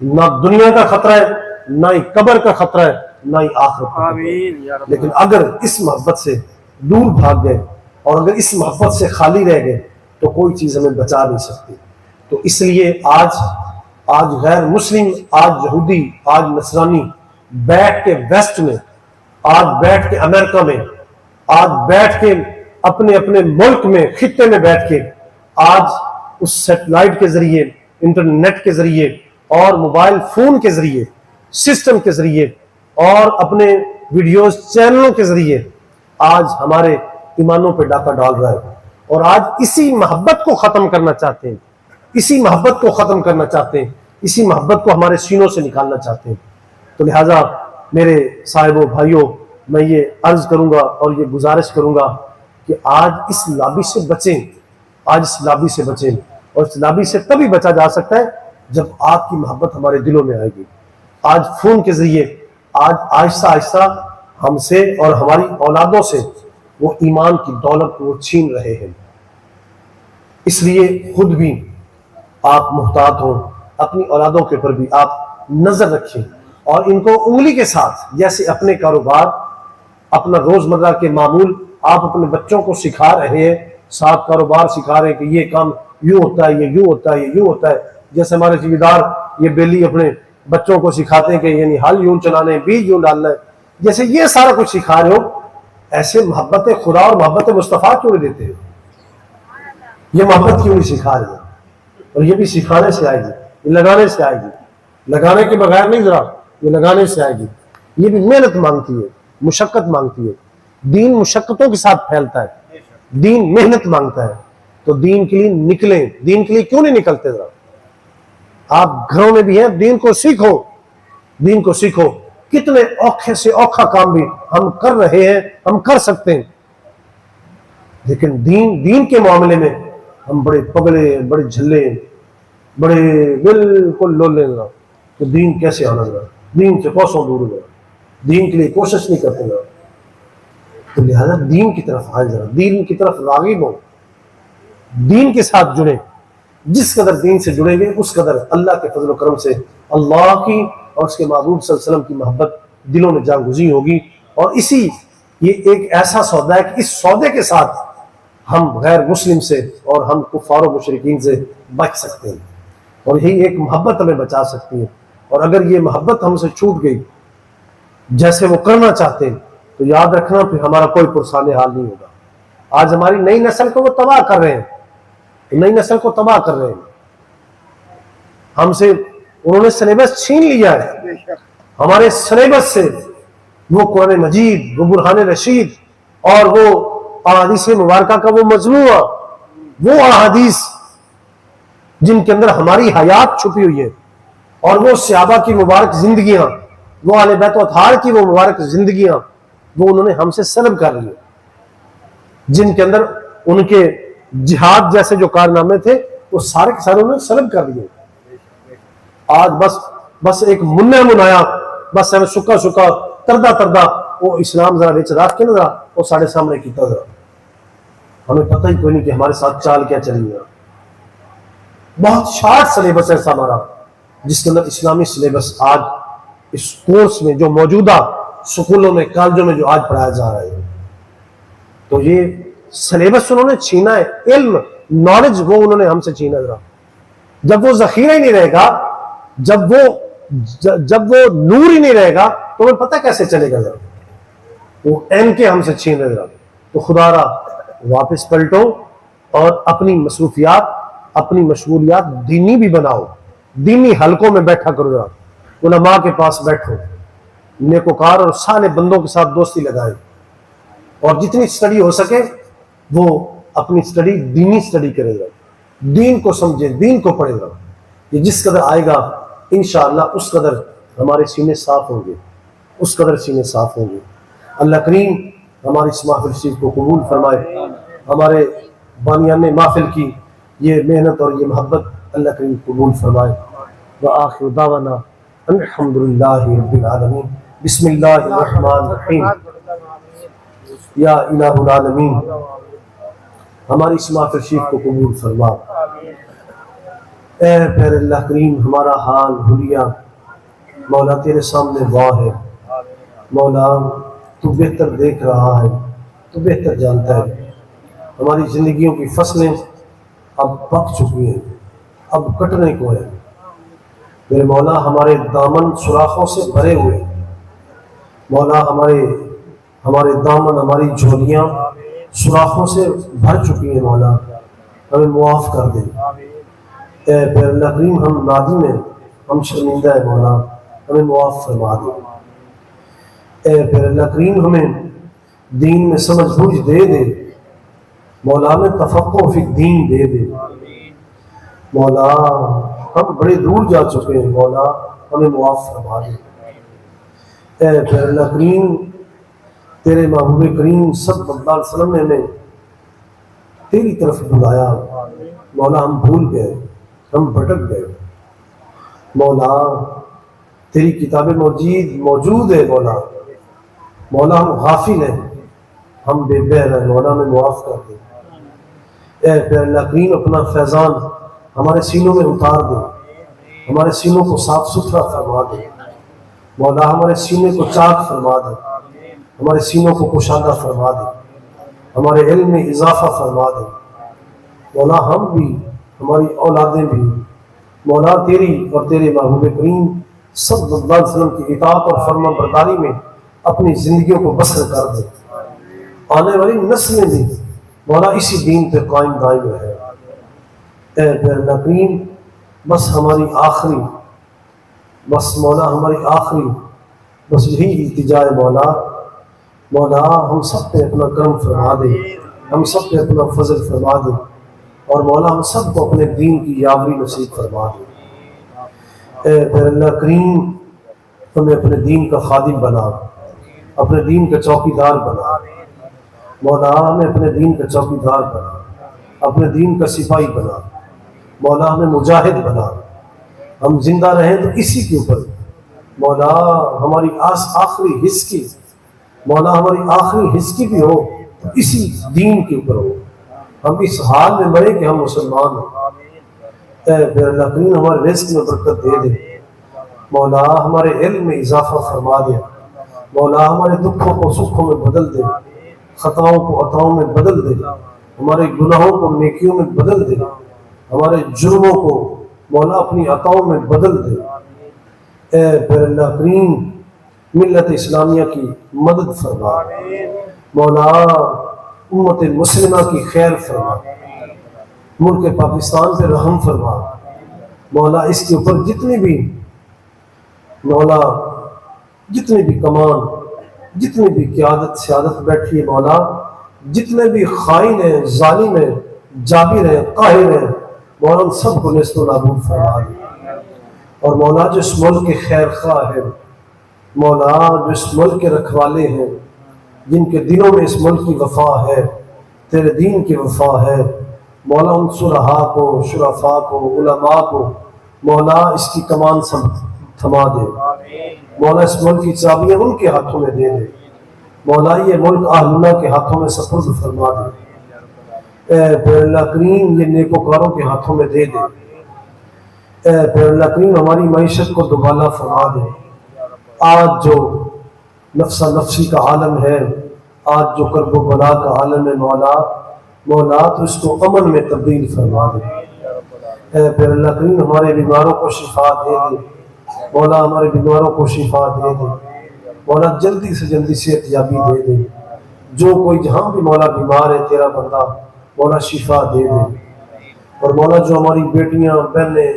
نہ دنیا کا خطرہ ہے، نہ ہی قبر کا خطرہ ہے، نہ ہی آخرت کا خطرہ ہے. لیکن اگر اس محبت سے دور بھاگ گئے اور اگر اس محبت سے خالی رہ گئے تو کوئی چیز ہمیں بچا نہیں سکتی. تو اس لیے آج غیر مسلم، آج یہودی، آج نصرانی بیٹھ کے ویسٹ میں، آج بیٹھ کے امریکہ میں، آج بیٹھ کے اپنے ملک میں، خطے میں بیٹھ کے، آج اس سیٹلائٹ کے ذریعے، انٹرنیٹ کے ذریعے اور موبائل فون کے ذریعے، سسٹم کے ذریعے اور اپنے ویڈیوز چینلوں کے ذریعے آج ہمارے ایمانوں پہ ڈاکہ ڈال رہا ہے، اور آج اسی محبت کو ختم کرنا چاہتے ہیں، اسی محبت کو ختم کرنا چاہتے ہیں، اسی محبت کو ہمارے سینوں سے نکالنا چاہتے ہیں۔ تو لہٰذا میرے صاحبوں بھائیوں، میں یہ عرض کروں گا اور یہ گزارش کروں گا کہ آج اس لابی سے بچیں، آج اس لابی سے بچیں، اور اس لابی سے تبھی بچا جا سکتا ہے جب آپ کی محبت ہمارے دلوں میں آئے گی۔ آج فون کے ذریعے آج آہستہ آہستہ ہم سے اور ہماری اولادوں سے وہ ایمان کی دولت کو وہ چھین رہے ہیں۔ اس لیے خود بھی آپ محتاط ہوں، اپنی اولادوں کے اوپر بھی آپ نظر رکھیں، اور ان کو انگلی کے ساتھ جیسے اپنے کاروبار، اپنا روزمرہ کے معمول آپ اپنے بچوں کو سکھا رہے ہیں، ساتھ کاروبار سکھا رہے ہیں کہ یہ کام یوں ہوتا ہے، یہ یوں ہوتا ہے، یہ یوں ہوتا ہے، جیسے ہمارے ذمہ یہ بیلی اپنے بچوں کو سکھاتے ہیں کہ یعنی ہل یوں چلانے، بیج یوں ڈالنا ہے، جیسے یہ سارا کچھ سکھا رہے ہو، ایسے محبت خدا اور محبت مصطفیٰ کیوں نہیں دیتے ہو؟ یہ محبت کیوں نہیں سکھا رہے؟ اور یہ بھی سکھانے سے آئے گی، یہ لگانے سے آئے گی، لگانے کے بغیر نہیں، ذرا یہ لگانے سے آئے گی۔ یہ بھی محنت مانگتی ہے، مشقت مانگتی ہے، دین مشقتوں کے ساتھ پھیلتا ہے، دین محنت مانگتا ہے، تو دین کے لیے نکلیں۔ دین کے لیے کیوں نہیں نکلتے؟ ذرا آپ گھروں میں بھی ہیں، دین کو سیکھو، دین کو سیکھو۔ کتنے اوکھے سے اوکھا کام بھی ہم کر رہے ہیں، ہم کر سکتے ہیں، لیکن دین کے معاملے میں ہم بڑے پگلے، بڑے جھلے، بڑے بالکل لولے، تو دین کیسے آنا گا؟ دین سے کوسوں دور گا، دین کے لیے کوشش نہیں کرتے گا۔ تو لہذا دین کی طرف آئے، ذرا دین کی طرف راغب ہو، دین کے ساتھ جڑیں۔ جس قدر دین سے جڑیں گے اس قدر اللہ کے فضل و کرم سے اللہ کی اور اس کے محبوب صلی اللہ علیہ وسلم کی محبت دلوں میں جاگزیں ہوگی، اور یہ ایک ایسا سودا ہے کہ اس سودے کے ساتھ ہم غیر مسلم سے اور ہم کفار و مشرکین سے بچ سکتے ہیں، اور یہی ایک محبت ہمیں بچا سکتی ہے۔ اور اگر یہ محبت ہم سے چھوٹ گئی جیسے وہ کرنا چاہتے ہیں تو یاد رکھنا پھر ہمارا کوئی پرسان حال نہیں ہوگا۔ آج ہماری نئی نسل کو وہ تباہ کر رہے ہیں، نئی نسل کو تباہ کر رہے ہیں، ہم سے انہوں نے سلیبس چھین لیا ہے، ہمارے سلیبس سے وہ قرآن مجید، وہ برہان رشید اور وہ احادیث مبارکہ کا وہ مجموعہ، وہ احادیث جن کے اندر ہماری حیات چھپی ہوئی ہے، اور وہ صحابہ کی مبارک زندگیاں، وہ اہل بیت و اطہار کی وہ مبارک زندگیاں، وہ انہوں نے ہم سے سلب کر لی، جن کے اندر ان کے جہاد جیسے جو کارنامے تھے وہ سارے کے سارے انہوں نے سلب کر لیے۔ آج بس ایک منہ منایا، بس ہمیں سکا سکا تردہ وہ اسلام ذرا بیچ رات کے ذرا وہ ساڑھے سامنے کیتا ذرا، ہمیں پتہ ہی کوئی نہیں کہ ہمارے ساتھ چال کیا چلی گا۔ بہت شارٹ سلیبس ہے ایسا ہمارا، جس کے اندر اسلامی سلیبس آج اس کورس میں جو موجودہ سکولوں میں، کالجوں میں جو آج پڑھایا جا رہا ہے، تو یہ سلیبس انہوں نے چھینا ہے، علم، نالج وہ انہوں نے ہم سے چھینا ذرا۔ جب وہ ذخیرہ ہی نہیں رہے گا، جب وہ نور ہی نہیں رہے گا تو ہمیں پتہ کیسے چلے گا ذرا؟ وہ این کے ہم سے چھین رہے ذرا۔ تو خدا را واپس پلٹو اور اپنی مصروفیات، اپنی مشغولیات دینی بھی بناؤ، دینی حلقوں میں بیٹھا کرو ذرا، علماء کے پاس بیٹھو، نیکوکار اور صالح بندوں کے ساتھ دوستی لگائے، اور جتنی سٹڈی ہو سکے وہ اپنی سٹڈی دینی سٹڈی کرے گا، دین کو سمجھے، دین کو پڑھے گا۔ یہ جس قدر آئے گا انشاءاللہ اس قدر ہمارے سینے صاف ہوں گے، اس قدر سینے صاف ہوں گے۔ اللہ کریم ہماری اس محفل شریف کو قبول فرمائے، ہمارے بانیان محفل کی یہ محنت اور یہ محبت اللہ کریم قبول فرمائے۔ وآخر دعوانا الحمدللہ رب العالمین۔ بسم اللہ الرحمن الرحیم۔ یا الہ العالمین ہماری اس محفل شریف کو قبول فرما۔ اے پیر اللہ کریم، ہمارا حال حلیہ مولا تیرے سامنے واہ ہے، مولا تو بہتر دیکھ رہا ہے، تو بہتر جانتا ہے۔ ہماری زندگیوں کی فصلیں اب پک چکی ہیں، اب کٹنے کو ہے۔ میرے مولا ہمارے دامن سوراخوں سے بھرے ہوئے ہیں، مولا ہمارے دامن، ہماری جھولیاں سوراخوں سے بھر چکی ہیں، مولا ہمیں معاف کر دے۔ اے پیر اللہ کریم ہم نادم ہیں، ہم شرمندہ ہیں، مولا ہمیں معاف فرما دے۔ اے پیر اللہ کریم ہمیں دین میں سمجھ بوجھ دے دے مولا، میں تفقہ فی الدین دے دے مولا، ہم بڑے دور جا چکے ہیں مولا، ہمیں معاف فرما دے۔ اے پھر اللہ کریم، تیرے محبوب کریم صلی اللہ علیہ وسلم نے ہمیں تیری طرف بلایا مولا، ہم بھول گئے، ہم بھٹک گئے مولا، تیری کتاب موجود ہے مولا، مولا ہم غافل ہیں، ہم بے بہر ہیں مولا، ہمیں معاف کر دے۔ اے پھر اللہ کریم، اپنا فیضان ہمارے سینوں میں اتار دے، ہمارے سینوں کو صاف ستھرا فرما دے مولا، ہمارے سینے کو چاک فرما دے، ہمارے سینوں کو کشادہ فرما دے، ہمارے علم میں اضافہ فرما دے مولا، ہم بھی ہماری اولادیں بھی مولا تیری اور تیرے محبوب کریم صلی اللہ علیہ وسلم کی اطاعت اور فرما برداری میں اپنی زندگیوں کو بسر کر دے، آنے والی نسلیں بھی مولا اسی دین پہ قائم دائم رہے۔ اے پھر اللہ کریم، بس ہماری آخری، بس مولا ہماری آخری بس یہی التجا ہے مولا، مولا ہم سب پہ اپنا کرم فرما دے، ہم سب پہ اپنا فضل فرما دے، اور مولا ہم سب کو اپنے دین کی یاوری نصیب فرما دے۔ اے پھر اللہ کریم، ہمیں اپنے دین کا خادم بنا، اپنے دین کا چوکیدار بنا مولا، ہمیں اپنے دین کا چوکیدار بنا، اپنے دین کا سپاہی بنا مولا، ہمیں مجاہد بنا، ہم زندہ رہیں تو اسی کے اوپر مولا، ہماری آخری حص کی مولا، ہماری آخری حص کی بھی ہو تو اسی دین کے اوپر ہو، ہم اس حال میں مرے کہ ہم مسلمان ہیں۔ اے پھر اللہ کریم، ہمارے رزق میں برکت دے دے مولا، ہمارے علم میں اضافہ فرما دے مولا، ہمارے دکھوں کو سکھوں میں بدل دے، خطاؤں کو عطاؤں میں بدل دے، ہمارے گناہوں کو نیکیوں میں بدل دے، ہمارے جرموں کو مولا اپنی عطاؤں میں بدل دے۔ اے پھر اللہ کریم، ملت اسلامیہ کی مدد فرما مولا، امت مسلمہ کی خیر فرما، ملک پاکستان پہ رحم فرما مولا، اس کے اوپر جتنی بھی مولا، جتنے بھی کمان، جتنی بھی قیادت سیادت بیٹھی ہے مولا، جتنے بھی خائن ہیں، ظالم ہیں، جابر ہیں، قاہر ہیں مولا، ان سب کو نیست و نابود فرما دے، اور مولا جو اس ملک کے خیر خواہ ہیں مولا، جو اس ملک کے رکھوالے ہیں، جن کے دلوں میں اس ملک کی وفا ہے، تیرے دین کی وفا ہے مولا، ان صلحاء کو، شرفاء کو، علماء کو مولا اس کی کمان تھما دے مولا، اس ملک کی چابیاں ان کے ہاتھوں میں دے دے مولا، یہ ملک اہل اللہ کے ہاتھوں میں سپرد فرما دے۔ اے پھر اللہ کریم، یہ نیکوکاروں کے ہاتھوں میں دے دے۔ اے پھر اللہ کریم، ہماری معیشت کو دوبالا فرما دے۔ آج جو نفسا نفسی کا عالم ہے، آج جو کرب و بلا کا عالم ہے مولا، مولا تو اس کو امن میں تبدیل فرما دے۔ اے پھر اللہ کریم، ہمارے بیماروں کو شفا دے دے مولا، ہمارے بیماروں کو شفا دے دے مولا، جلدی سے جلدی صحت یابی دے دے، جو کوئی جہاں بھی مولا بیمار ہے تیرا بندہ مولا شفا دے دے، اور مولا جو ہماری بیٹیاں بہنیں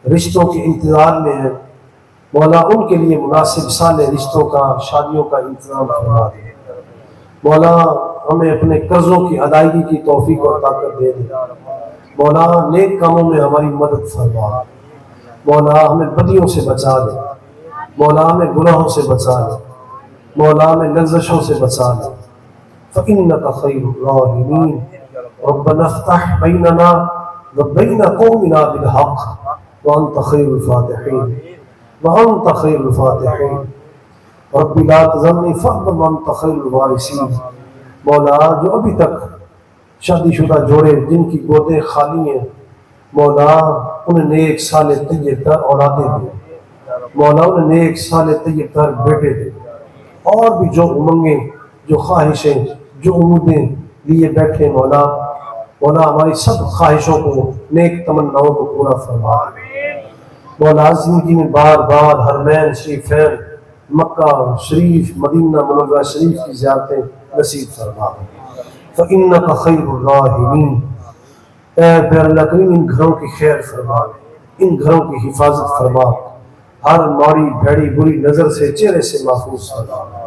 رشتوں کے انتظار میں ہیں مولا، ان کے لیے مناسب صالح رشتوں کا، شادیوں کا انتظام فرما دے مولا، ہمیں اپنے قرضوں کی ادائیگی کی توفیق اور طاقت دے دے مولا، نیک کاموں میں ہماری مدد فرما مولا، ہمیں بدیوں سے بچا لے مولا، ہمیں گناہوں سے بچا لے مولا، ہمیں لغزشوں سے بچا لے۔ فإنك خير الراحمين ربنا افتح بيننا وبين قومنا بالحق وأنت خير الفاتحين وأنت خير الفاتحين رب لا تذرني فردا وأنت خير الوارثين۔ مولا، جو ابھی تک شادی شدہ جوڑے جن کی گودیں خالی ہیں مولا، انہیں نیک صالح طیب تر اولادیں دے مولا، انہیں نیک صالح طیب تر بیٹے دے، اور بھی جو امنگیں، جو خواہشیں، جو امیدیں لیے بیٹھے مولا، مولا ہماری سب خواہشوں کو، نیک تمناؤں کو پورا فرما مولا، زندگی میں بار بار حرمین شریفین، مکہ شریف، مدینہ منورہ شریف کی زیارتیں نصیب فرما۔ فإنك خیر الراحمین۔ اے پھر اللہ کریم، ان گھروں کی خیر فرما، ان گھروں کی حفاظت فرما، ہر ماڑی بھیڑی بری نظر سے، چہرے سے محفوظ فرما۔